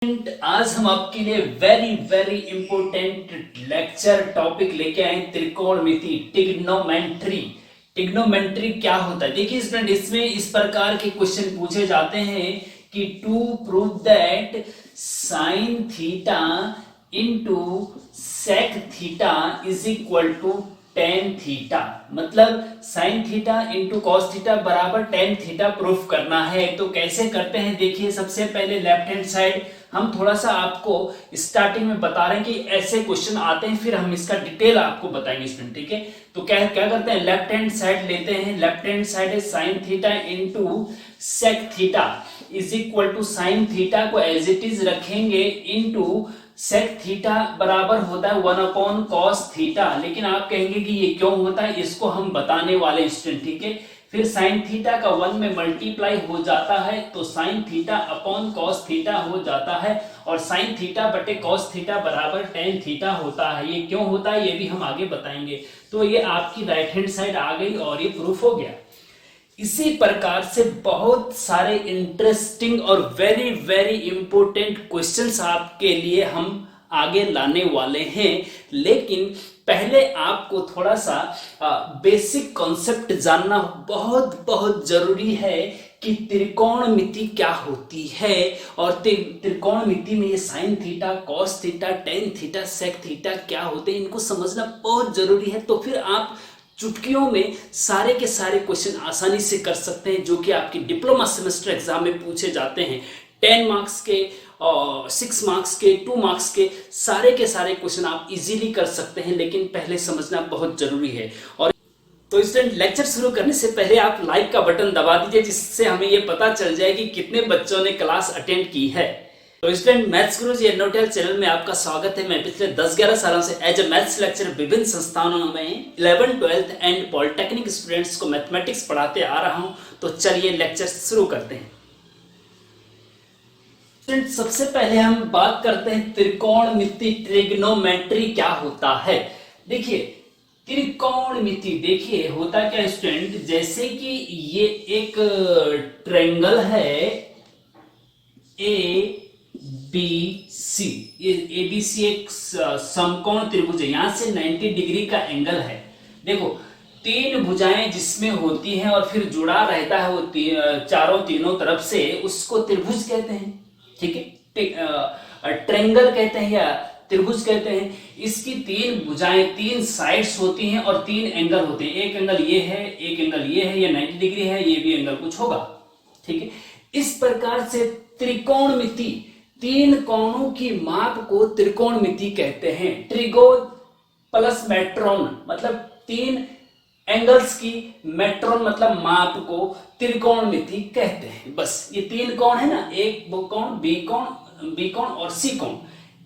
आज हम आपके लिए very very important lecture topic लेके आए त्रिकोणमिति टिग्नोमेट्री। टिग्नोमेट्री क्या होता है? देखिए स्टूडेंट, इसमें इस प्रकार के क्वेश्चन पूछे जाते हैं कि to prove that sine theta into sec theta is equal to tan theta, मतलब sine theta into cos theta बराबर टेन थीटा प्रूफ करना है। तो कैसे करते हैं देखिए, सबसे पहले लेफ्ट हैंड साइड हम थोड़ा सा आपको स्टार्टिंग में बता रहे हैं कि ऐसे क्वेश्चन आते हैं, फिर हम इसका डिटेल आपको बताएंगे स्टूडेंट, ठीक है। तो क्या क्या करते हैं, लेफ्ट हैंड साइड लेते हैं। लेफ्ट हैंड साइड है sine theta into sec theta is equal to sine theta को एज इट इज रखेंगे इंटू सेक थीटा बराबर होता है 1 अपॉन कॉस थीटा। लेकिन आप कहेंगे कि ये क्यों होता है, इसको हम बताने वाले स्टूडेंट, ठीक है। फिर साइन थीटा का 1 में मल्टीप्लाई हो जाता है तो sine theta upon cos theta हो जाता है, और साइन थीटा बटे कॉस थीटा बराबर टेन थीटा होता है। ये क्यों होता है ये भी हम आगे बताएंगे। तो ये आपकी राइट हैंड साइड आ गई और ये प्रूफ हो गया। इसी प्रकार से बहुत सारे इंटरेस्टिंग और वेरी वेरी इंपॉर्टेंट क्वेश्चंस आपके लिए हम आगे लाने वाले हैं, लेकिन पहले आपको थोड़ा सा बेसिक कॉन्सेप्ट जानना बहुत बहुत जरूरी है कि त्रिकोणमिति क्या होती है, और त्रिकोणमिति में ये sine theta, cos theta, tan theta, sec theta क्या होते हैं, इनको समझना बहुत जरूरी है। तो फिर आप चुटकियों में सारे के सारे क्वेश्चन आसानी से कर सकते हैं, जो कि आपकी डिप्लोमा सेमेस्टर एग्जाम में पूछे जाते हैं। 10 मार्क्स के और 6 मार्क्स के, 2 मार्क्स के सारे क्वेश्चन आप इजीली कर सकते हैं, लेकिन पहले समझना बहुत जरूरी है। और तो स्टूडेंट, लेक्चर शुरू करने से पहले आप लाइक का बटन दबा दीजिए, जिससे हमें यह पता चल जाए कि कितने बच्चों ने क्लास अटेंड की है। तो स्टूडेंट, मैथ्स गुरुजी एडनोटेल चैनल में आपका स्वागत है। मैं पिछले 10-11 सालों से एज ए मैथ्स लेक्चरर विभिन्न संस्थानों में 11th, 12th and polytechnic students को मैथमेटिक्स पढ़ाते आ रहा हूं। तो चलिए लेक्चर शुरू करते हैं। स्टूडेंट, सबसे पहले हम बात करते हैं त्रिकोणमिति ट्रिग्नोमेट्री क्या होता है। देखिए त्रिकोणमिति, देखिए होता क्या स्टूडेंट, जैसे कि ये एक ट्रायंगल है ए बी सी, ये ए बी सी एक समकोण त्रिभुज है, यहां से 90 डिग्री का एंगल है। देखो तीन भुजाएं जिसमें होती हैं और फिर जुड़ा रहता है वो तीनों तरफ से, उसको त्रिभुज कहते हैं, ठीक है। ट्रायंगल कहते हैं या त्रिभुज कहते हैं। इसकी तीन भुजाएं, तीन साइड्स होती हैं और तीन एंगल होते हैं। एक एंगल ये है, एक एंगल ये है, ये 90 डिग्री है, ये भी एंगल कुछ होगा, ठीक है। इस प्रकार से त्रिकोणमिति, तीन कोणों की माप को त्रिकोणमिति कहते हैं। ट्रिगो प्लस मेट्रोन मतलब तीन एंगल्स की, मेट्रोन मतलब माप को त्रिकोणमिति कहते हैं। बस ये तीन कोण है ना, एक कोण, बी कोण और सी कोण,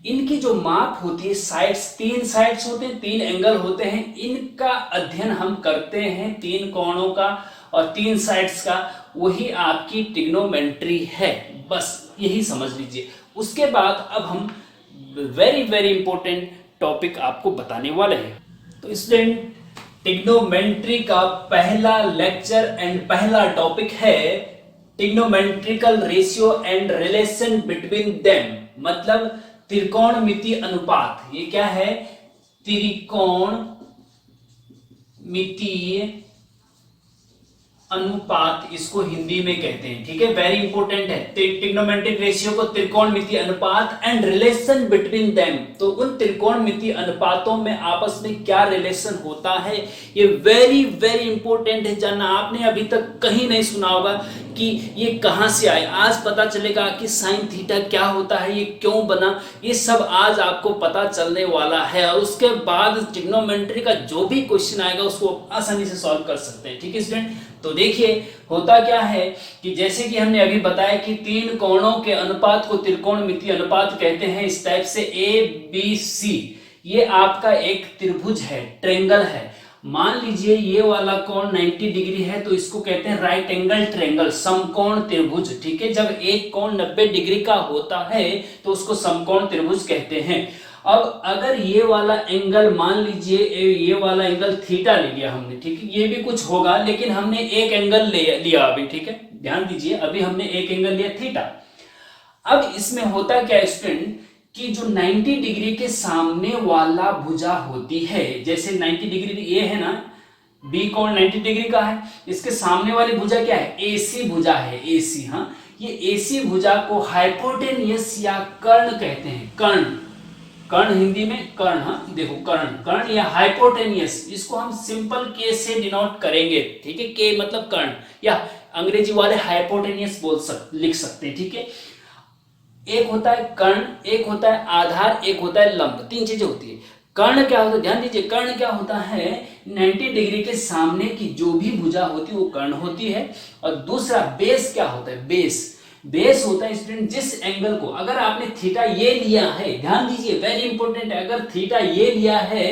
इनकी जो माप होती है, साइड्स, तीन साइड्स होते हैं, तीन एंगल होते हैं, इनका अध्ययन हम करते हैं, तीन कोणों का और तीन साइड्स का, वही आपकी ट्रिग्नोमेट्री है। बस यही समझ लीजिए। उसके बाद अब हम वेरी वेरी इंपॉर्टेंट टॉपिक आपको बताने वाले हैं। तो स्टूडेंट, ट्रिग्नोमेट्री का पहला लेक्चर एंड पहला टॉपिक है trigonometrical ratio and relation between them, मतलब त्रिकोणमिति अनुपात। ये क्या है? त्रिकोणमिति अनुपात, इसको हिंदी में कहते हैं, ठीक है। वेरी इंपॉर्टेंट है। ट्रिग्नोमेट्रिक रेशियो को त्रिकोणमिति अनुपात एंड रिलेशन बिटवीन देम, तो उन त्रिकोणमिति अनुपातों में आपस में क्या रिलेशन होता है, ये वेरी वेरी इंपॉर्टेंट है जानना। आपने अभी तक कहीं नहीं सुना होगा कि ये कहां से आए। आज पता चलेगा कि साइन थीटा क्या होता है, ये क्यों बना, ये सब आज आपको पता चलने वाला है। और उसके बाद ट्रिग्नोमेट्री का जो भी क्वेश्चन आएगा उसको आसानी से सॉल्व कर सकते हैं, ठीक है स्टूडेंट। तो देखिए होता क्या है कि जैसे कि हमने अभी बताया कि तीन कोणों के अनुपात को त्रिकोणमिति अनुपात कहते हैं। इस टाइप से ए बी सी, ये आपका एक त्रिभुज है, ट्रायंगल है। मान लीजिए ये वाला कोण 90 डिग्री है, तो इसको कहते हैं राइट एंगल ट्रायंगल, समकोण त्रिभुज, ठीक है। जब एक कोण 90 डिग्री का होता है तो उसको समकोण त्रिभुज कहते हैं। अब अगर ये वाला एंगल, मान लीजिए ये वाला एंगल थीटा ले लिया हमने, ठीक है, ये भी कुछ होगा, लेकिन हमने एक एंगल लिया अभी, ठीक है, ध्यान दीजिए, अभी हमने एक एंगल लिया थीटा। अब इसमें होता क्या स्टूडेंट कि जो 90 डिग्री के सामने वाला भुजा होती है, जैसे 90 डिग्री ये है ना, बी कोण 90 डिग्री का है, इसके सामने वाली भुजा क्या है, एसी भुजा है, एसी। हाँ, ये एसी भुजा को हाइपोटेनियस या कर्ण कहते हैं। कर्ण, कर्ण हिंदी में कर्ण। हाँ देखो, कर्ण, कर्ण या हाइपोटेनियस, इसको हम सिंपल के से डिनोट करेंगे, ठीक है। के मतलब कर्ण, या अंग्रेजी वाले हाइपोटेनियस लिख सकते हैं, ठीक है। एक होता है कर्ण, एक होता है आधार, एक होता है लंब, तीन चीजें होती है। कर्ण क्या होता है, ध्यान दीजिए, कर्ण क्या होता है, 90 डिग्री के सामने की जो भी भुजा होती है वो कर्ण होती है। और दूसरा बेस क्या होता है, बेस, बेस होता है स्टूडेंट जिस एंगल को, अगर आपने थीटा ये लिया है, ध्यान दीजिए वेरी इंपॉर्टेंट है, अगर थीटा ये लिया है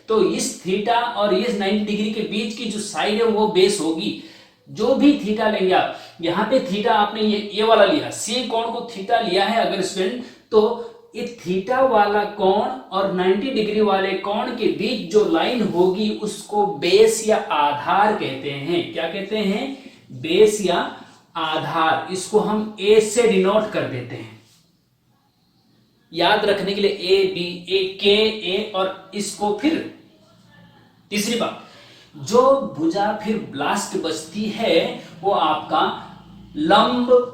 तो इस थीटा और इस 90 डिग्री के बीच की जो साइड है वो बेस होगी। जो भी थीटा लेंगे आप, यहाँ पे थीटा आपने ये वाला लिया, सी कोण को थीटा लिया है अगर स्टूडेंट, तो ये थीटा वाला कोण और 90 डिग्री वाले कोण के बीच जो लाइन होगी उसको बेस या आधार कहते हैं। क्या कहते हैं, बेस या आधार। इसको हम ए से डिनोट कर देते हैं, याद रखने के लिए, ए बी, ए के ए, और इसको फिर तीसरी बात, जो भुजा फिर ब्लास्ट बचती है वो आपका लंब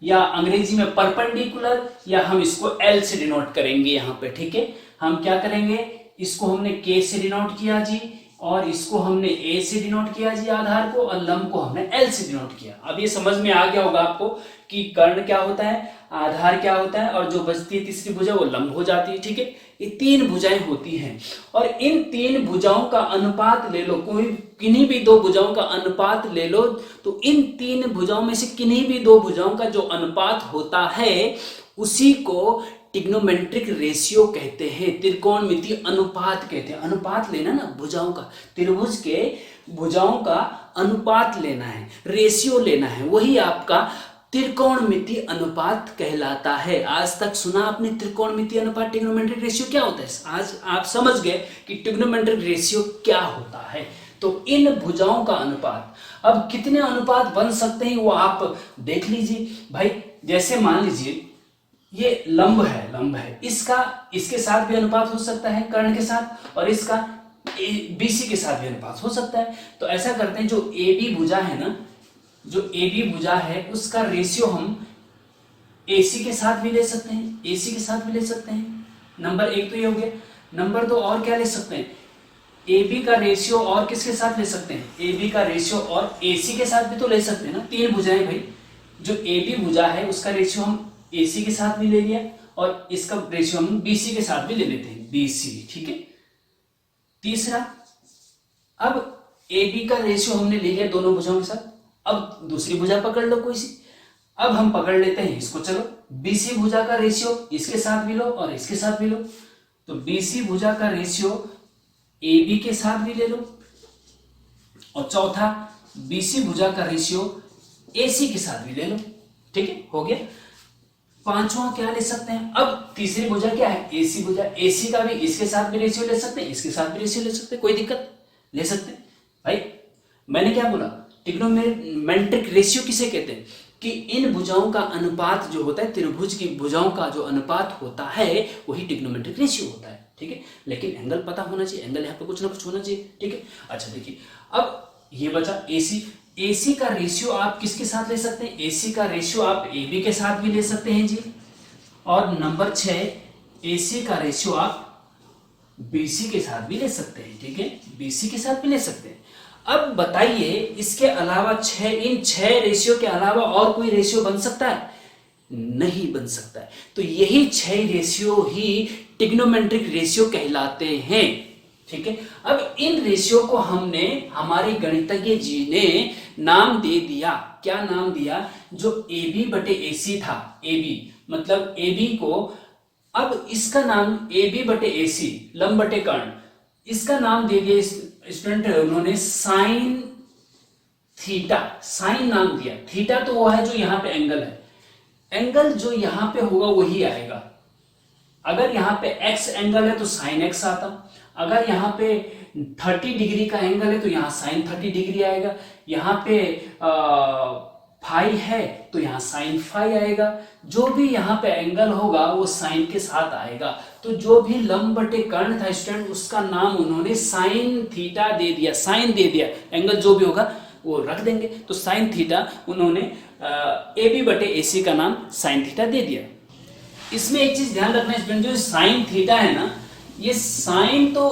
या अंग्रेजी में परपेंडिकुलर, या हम इसको एल से डिनोट करेंगे यहां पे, ठीक है। हम क्या करेंगे, इसको हमने के से डिनोट किया जी, और इसको हमने ए से डिनोट किया जी आधार को, और लंब को हमने एल से डिनोट किया। अब ये समझ में आ गया होगा आपको कि कर्ण क्या होता है, आधार क्या होता है, और जो बचती है तीसरी भुजा वो लंब हो जाती है, ठीक है। ये तीन भुजाएं होती हैं, और इन तीन भुजाओं का अनुपात ले लो, कोई किन्हीं भी दो भुजाओं का अनुपात ले लो, तो इन तीन भुजाओं में से किन्हीं भी दो भुजाओं का जो अनुपात होता है उसी को ट्रिग्नोमेट्रिक रेशियो कहते हैं, त्रिकोणमितीय अनुपात कहते हैं। अनुपात लेना ना भुजाओं का, त्रिभुज के भुजाओं का अनुपात लेना है, रेशियो लेना है, वही आपका त्रिकोणमितीय अनुपात कहलाता है। आज तक सुना आपने त्रिकोणमितीय अनुपात, ट्रिग्नोमेट्रिक रेशियो क्या होता है, आज आप समझ गए कि ट्रिग्नोमेट्रिक रेशियो क्या होता है। तो इन भुजाओं का अनुपात, अब कितने अनुपात बन सकते हैं वो आप देख लीजिए भाई। जैसे मान लीजिए ये लंब है, लंब है, इसका इसके साथ भी अनुपात हो सकता है कर्ण के साथ, और इसका बीसी के साथ भी अनुपात हो सकता है। तो ऐसा करते हैं, जो ए बी भुजा है ना, जो ए बी भुजा है उसका रेशियो हम एसी के साथ भी ले सकते हैं, एसी के साथ भी ले सकते हैं। नंबर एक तो ये हो गया। नंबर दो और क्या ले सकते हैं, ए बी का रेशियो और किसके साथ ले सकते हैं, ए बी का रेशियो और एसी के साथ भी तो ले सकते हैं ना। तीन भुजाएं भाई, जो ए बी भुजा है उसका रेशियो हम एसी के साथ भी ले लिया, और इसका रेशियो हम बीसी के साथ भी ले लेते हैं, बीसी, ठीक है। तीसरा, अब ए बी का रेशियो हमने ले लिया दोनों भुजाओं के साथ, अब दूसरी भुजा पकड़ लो कोई सी, अब हम पकड़ लेते हैं इसको, चलो बीसी भुजा का रेशियो इसके साथ भी लो और इसके साथ भी लो, तो बीसी भुजा का रेशियो ए बी के साथ भी ले लो, और चौथा बीसी भुजा का रेशियो एसी के साथ भी ले लो, ठीक है, हो गया। पांचवा क्या ले सकते हैं, अब तीसरी भुजा क्या है, एसी भुजा, एसी का भी इसके साथ भी रेशियो ले सकते हैं, इसके साथ भी रेशियो ले सकते हैं, कोई दिक्कत, ले सकते हैं भाई। मैंने क्या बोला, ट्रिग्नोमेट्रिक रेशियो किसे कहते हैं, कि इन भुजाओं का अनुपात जो होता है, त्रिभुज की भुजाओं का जो अनुपात होता है वही ट्रिग्नोमेट्रिक रेशियो होता है, ठीक है। लेकिन एंगल पता होना चाहिए, एंगल यहाँ पे कुछ ना कुछ होना चाहिए, ठीक है। अच्छा देखिए, अब ये बचा एसी, एसी का रेशियो आप किसके साथ ले सकते हैं, एसी का रेशियो आप ए बी के साथ भी ले सकते हैं जी, और नंबर 6 एसी का रेशियो आप बीसी के साथ भी ले सकते हैं, ठीक है, बीसी के साथ भी ले सकते हैं। अब बताइए इसके अलावा इन 6 रेशियो के अलावा और कोई रेशियो बन सकता है, नहीं बन सकता है। तो यही 6 रेशियो ही ट्रिग्नोमेट्रिक रेशियो कहलाते हैं, ठीक है। अब इन रेशियो को हमने, हमारे गणितज्ञ जी ने नाम दे दिया, क्या नाम दिया, जो ए बी बटे ए सी था, ए बी मतलब ए बी को, अब इसका नाम ए बी बटे ए सी, लंब बटे कर्ण, इसका नाम दे दिया स्टूडेंट उन्होंने साइन थीटा, साइन नाम दिया। थीटा तो वो है जो यहां पे एंगल है, एंगल जो यहां पे होगा वही आएगा। अगर यहां पे एक्स एंगल है तो साइन एक्स आता, अगर यहां पे 30 डिग्री का एंगल है तो यहां साइन 30 डिग्री आएगा, यहां पे फाई है तो यहाँ साइन फाई आएगा, जो भी यहाँ पे एंगल होगा वो साइन के साथ आएगा। तो जो भी लंब बटे कर्ण था स्टूडेंट, उसका नाम उन्होंने साइन थीटा दे दिया, साइन दे दिया, एंगल जो भी होगा वो रख देंगे। तो साइन थीटा उन्होंने ए बी बटे ए सी का नाम साइन थीटा दे दिया। इसमें एक चीज ध्यान रखना स्टूडेंट, जो साइन थीटा है ना, ये साइन तो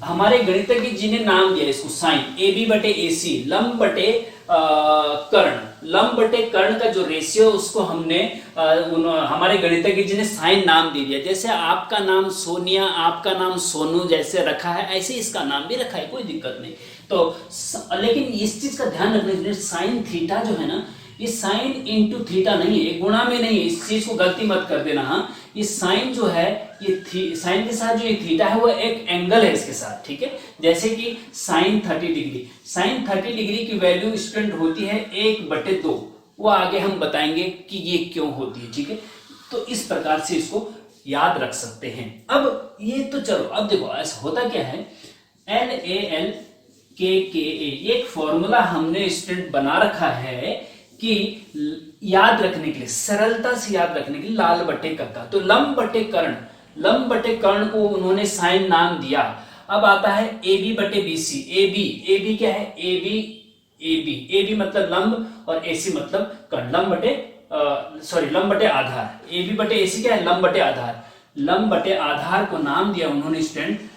हमारे गणितज्ञ जी ने नाम दिया इसको साइन, ए बी बटे ए सी, लंब बटे कर्ण, लंब बटे कर्ण का जो रेशियो उसको हमने हमारे गणितज्ञ जी ने साइन नाम दे दिया। जैसे आपका नाम सोनिया, आपका नाम सोनू जैसे रखा है, ऐसे इसका नाम भी रखा है, कोई दिक्कत नहीं। तो लेकिन इस चीज का ध्यान रखना, साइन थीटा जो है ना, ये साइन इंटू थीटा नहीं है, गुणा में नहीं है, इस चीज को गलती मत कर देना। हाँ, ये साइन जो है, ये साइन के साथ जो ये थीटा है वो एक एंगल है इसके साथ, ठीक है। जैसे कि साइन 30 डिग्री, साइन 30 डिग्री की वैल्यू स्टूडेंट होती है 1/2, वो आगे हम बताएंगे कि ये क्यों होती है, ठीक है। तो इस प्रकार से इसको याद रख सकते हैं। अब ये तो चलो, अब देखो ऐसा होता क्या है, LAL KKA, एक फॉर्मूला हमने स्टूडेंट बना रखा है कि याद रखने के लिए, सरलता से याद रखने के लिए, लाल बटे कक्का। तो लंब बटे कर्ण, लंब बटे कर्ण को उन्होंने साइन नाम दिया। अब आता है ए बी बटे बी सी, ए बी क्या है, ए बी मतलब लंब और ए सी मतलब कर्ण, लंब बटे आधार, ए बी बटे ए सी क्या है, लंब बटे आधार। लंब बटे आधार को नाम दिया उन्होंने स्टूडेंट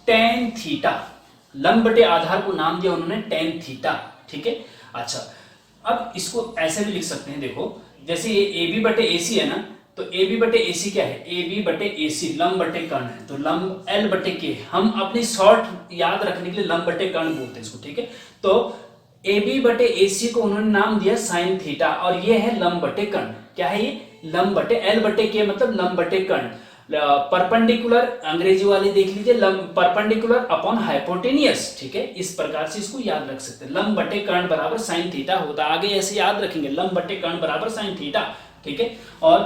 टेन थीटा, लंब बटे आधार को नाम दिया उन्होंने टेन थीटा, ठीक है। अच्छा, अब इसको ऐसे भी लिख सकते हैं, देखो जैसे ये ए बी बटे ए सी है ना, तो ए बी बटे ए सी क्या है, ए बी बटे ए सी लंब बटे कर्ण है, तो लंब एल बटे के, हम अपनी शॉर्ट याद रखने के लिए लंब बटे कर्ण बोलते हैं इसको, ठीक है। तो ए बी बटे ए सी को उन्होंने नाम दिया साइन थीटा, और ये है लंब बटे कर्ण, क्या है ये, लंब बटे एल बटे के मतलब लंब बटे कर्ण। परपेंडिकुलर अंग्रेजी वाले देख लीजिए, लंब परपेंडिकुलर अपॉन हाइपोटेनियस, ठीक है। इस प्रकार से इसको याद रख सकते हैं, लंब बटे कर्ण बराबर साइन थीटा होता है, आगे ऐसे याद रखेंगे, लंब बटे कर्ण बराबर साइन थीटा, ठीक है। और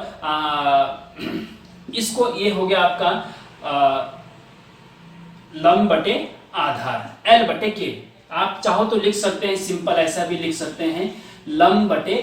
इसको ये हो गया आपका लंब बटे आधार एल बटे के, आप चाहो तो लिख सकते हैं सिंपल, ऐसा भी लिख सकते हैं लंब बटे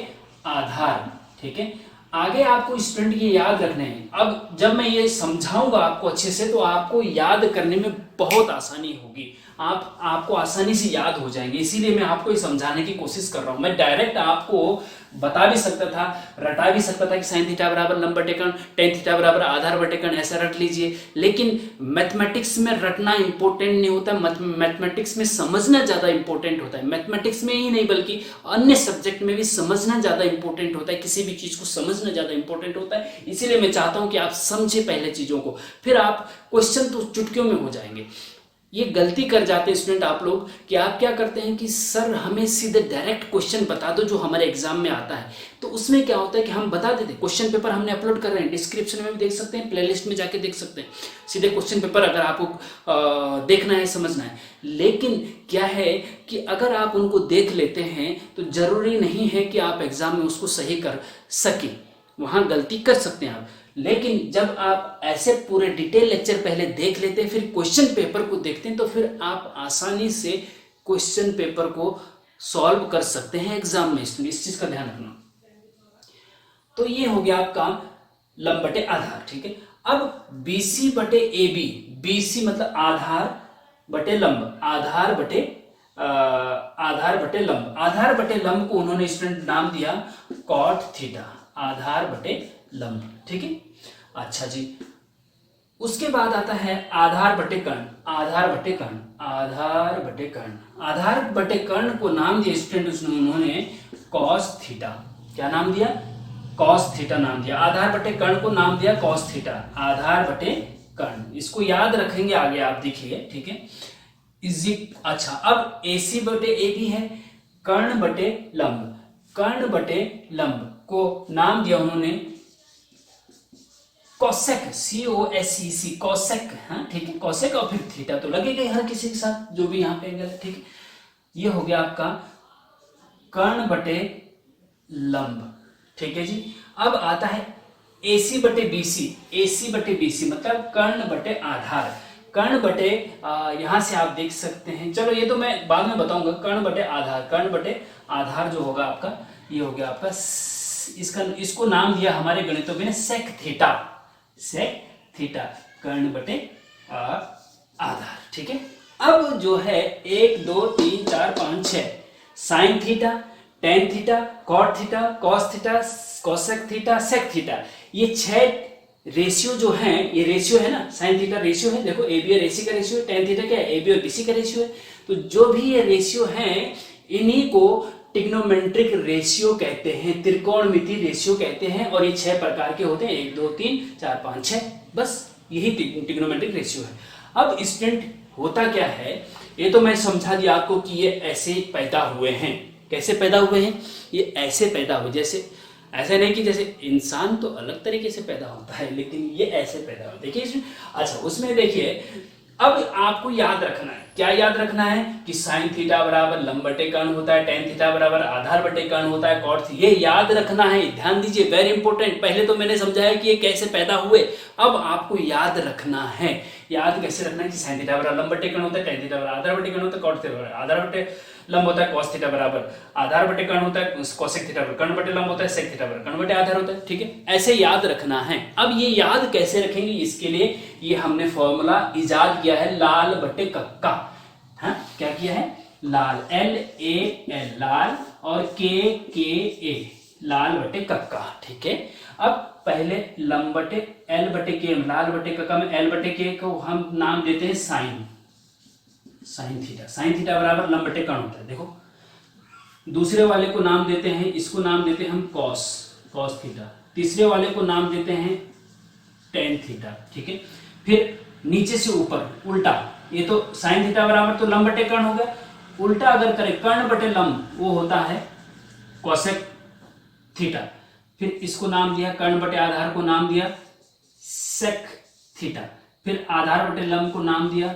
आधार, ठीक है। आगे आपको स्टूडेंट ये याद रखने हैं। अब जब मैं ये समझाऊंगा आपको अच्छे से, तो आपको याद करने में बहुत आसानी होगी, आपको आसानी से याद हो जाएंगे, इसीलिए मैं आपको ये समझाने की कोशिश कर रहा हूं। मैं डायरेक्ट आपको बता भी सकता था, रटा भी सकता था कि साइन थीटा बराबर लंब बटे कर्ण, टेन थीटा बराबर आधार बटे कर्ण, ऐसा रट लीजिए। लेकिन मैथमेटिक्स में रटना इंपॉर्टेंट नहीं होता, मैथमेटिक्स में समझना ज्यादा इंपॉर्टेंट होता है। मैथमेटिक्स में ही नहीं बल्कि अन्य सब्जेक्ट में भी समझना ज्यादा इंपॉर्टेंट होता है, किसी भी चीज को समझना ज्यादा इंपॉर्टेंट होता है। इसीलिए मैं चाहता हूं कि आप समझे पहले चीजों को, फिर आप क्वेश्चन तो चुटकियों में हो जाएंगे। ये गलती कर जाते हैं स्टूडेंट आप लोग कि आप क्या करते हैं कि सर हमें सीधे डायरेक्ट क्वेश्चन बता दो जो हमारे एग्जाम में आता है, तो उसमें क्या होता है कि हम बता देते हैं। क्वेश्चन पेपर हमने अपलोड कर रहे हैं, डिस्क्रिप्शन में भी देख सकते हैं, प्लेलिस्ट में जाके देख सकते हैं, सीधे क्वेश्चन पेपर अगर आपको देखना है, समझना है। लेकिन क्या है कि अगर आप उनको देख लेते हैं तो जरूरी नहीं है कि आप एग्जाम में उसको सही कर सके, वहां गलती कर सकते हैं आप। लेकिन जब आप ऐसे पूरे डिटेल लेक्चर पहले देख लेते हैं, फिर क्वेश्चन पेपर को देखते हैं, तो फिर आप आसानी से क्वेश्चन पेपर को सॉल्व कर सकते हैं एग्जाम में। इस चीज का ध्यान रखना। तो ये हो गया आपका लंब बटे आधार, ठीक है। अब बीसी बटे ए बी, बीसी मतलब आधार बटे लंब, आधार बटे लंब, आधार बटे लंब को उन्होंने स्टूडेंट नाम दिया कॉट थीटा, आधार बटे लंब, ठीक है। अच्छा जी, उसके बाद आता है आधार बटे कर्ण, आधार बटे कर्ण, आधार बटे कर्ण, आधार बटे कर्ण को नाम दिया स्टूडेंट उन्होंने कॉस थीटा, क्या नाम दिया, कॉस थीटा नाम दिया। आधार बटे कर्ण को नाम दिया कॉस थीटा, आधार बटे कर्ण, इसको याद रखेंगे आगे आप देखिए, ठीक है। अच्छा, अब AC बटे AB है, कर्ण बटे लंब, कर्ण बटे लंब को नाम दिया उन्होंने कॉसेक, COSEC, कॉसेक, हाँ ठीक है, कॉसेक, और फिर थीटा तो लगेगा हर किसी के साथ जो भी यहाँ पे एंगल है, ठीक है। ये हो गया आपका कर्ण बटे लंब, ठीक है जी। अब आता है AC बटे BC, AC बटे BC मतलब कर्ण बटे आधार, कर्ण बटे यहां से आप देख सकते हैं, चलो ये तो मैं बाद में बताऊंगा, कर्ण बटे आधार, कर्ण बटे आधार जो होगा आपका ये हो गया आपका इसको नाम दिया हमारे गणितज्ञों ने सेक थीटा, सेक थीटा, कर्ण बटे आधार। ठीक है, अब जो है 1 2 3 4 5 6 sine theta, tan theta, cot theta, cos theta, cosec theta, sec theta, ये 6 रेशियो जो हैं, ये रेशियो है ना, साइन थीटा रेशियो है, देखो ए बी और एसी का रेशियो है, टेन थीटा क्या है, ए बी और बीसी का रेशियो है। तो जो भी ये रेशियो हैं इन्हीं को ट्रिग्नोमेट्रिक रेशियो कहते हैं, त्रिकोणमिति रेशियो कहते हैं, और ये 6 प्रकार के होते हैं, 1 2 3 4 5 6, बस यही ट्रिग्नोमेट्रिक रेशियो है। अब स्टूडेंट होता क्या है, ये तो मैं समझा दिया आपको कि ये ऐसे पैदा हुए हैं। कैसे पैदा हुए हैं, ये ऐसे पैदा हुए, जैसे ऐसा नहीं कि जैसे इंसान तो अलग तरीके से पैदा होता है, लेकिन ये ऐसे पैदा होता है। देखिए अच्छा, उसमें देखिए अब आपको याद रखना है, क्या याद रखना है कि साइन थीटा बराबर लंब बटे कर्ण होता है, टेन थीटा बराबर आधार बटे कर्ण होता है, कॉट, ये याद रखना है, ध्यान दीजिए, वेरी इंपॉर्टेंट। पहले तो मैंने समझाया कि ये कैसे पैदा हुए, अब आपको याद रखना है। याद कैसे रखना है कि साइन थीटा बराबर लंब बटे कर्ण होता है, टेन थीटा बराबर आधार बटे कर्ण होता है, कॉट थीटा बराबर आधार बटे लंब होता है, कॉस थीटा बराबर आधार बटे कर्ण होता है, कोसेक थीटा बराबर कर्ण बटे लंब होता है, सेक थीटा बराबर कर्ण बटे आधार होता है। ठीक है, ऐसे याद रखना है। अब ये याद कैसे रखेंगे, इसके लिए ये हमने फॉर्मूला इजाद किया है, लाल बटे कक्का। हाँ, क्या किया है, लाल, LAL लाल, और KKA लाल बटे कक्का। ठीक है, अब पहले लंब बटे L बटे K, लाल बटे कक्का में L बटे K को हम नाम देते हैं sine, sine theta, sine theta बराबर लंब बटे कर्ण होता है। देखो दूसरे वाले को नाम देते हैं, इसको नाम देते हैं हम कॉस, कॉस थीटा, तीसरे वाले को नाम देते हैं टेन थीटा। ठीक है, फिर नीचे से ऊपर उल्टा, ये तो साइन थीटा बराबर तो लंब बटे कर्ण हो गया, उल्टा अगर करें कर्ण बटे लंब, वो होता है कोसेक थीटा, फिर इसको नाम दिया, कर्ण बटे आधार को नाम दिया सेक थीटा, फिर आधार बटे लंब को नाम दिया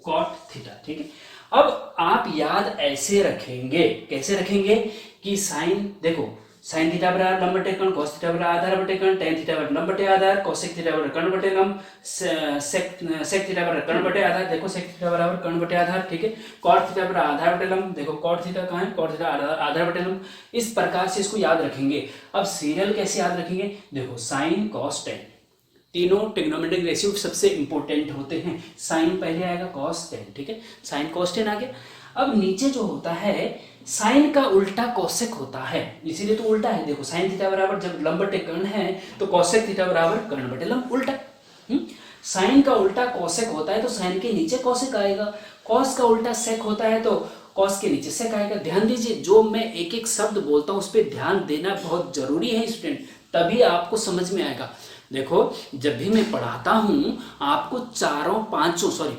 कॉट थीटा। ठीक है, अब आप याद ऐसे रखेंगे, कैसे रखेंगे कि साइन, देखो साइन थीटा बराबर लंब बटे कर्ण, कॉस थीटा बराबर आधार बटे कर्ण, टेन थीटा बराबर लंब बटे आधार, कोसेक थीटा बराबर कर्ण बटे लंब, सेक थीटा बराबर कर्ण बटे आधार, देखो सेक थीटा बराबर कर्ण बटे आधार। ठीक है, कॉट थीटा बराबर आधार बटे लंब, देखो कॉट थीटा कहाँ है, कॉट थीटा आधार बटे लंब। इस प्रकार से इसको याद रखेंगे। अब सीरियल कैसे याद रखेंगे, देखो साइन कॉस टेन, तीनों ट्रिग्नोमेट्रिक रेशियो सबसे इंपॉर्टेंट होते हैं, साइन पहले आएगा कॉस टेन। ठीक है, साइन कॉस टेन आ गया। अब नीचे जो होता है साइन का उल्टा कोसेक होता है, इसीलिए तो उल्टा है, देखो साइन थीटा बराबर जब लंब बटे कर्ण है तो कोसेक थीटा बराबर कर्ण बटे लंब, उल्टा। साइन का उल्टा कोसेक होता है तो साइन के नीचे कोसेक आएगा, कॉस का उल्टा सेक होता है तो कॉस के नीचे सेक आएगा। ध्यान दीजिए, जो मैं एक एक शब्द बोलता हूं उस पर ध्यान देना बहुत जरूरी है स्टूडेंट, तभी आपको समझ में आएगा। देखो जब भी मैं पढ़ाता हूं आपको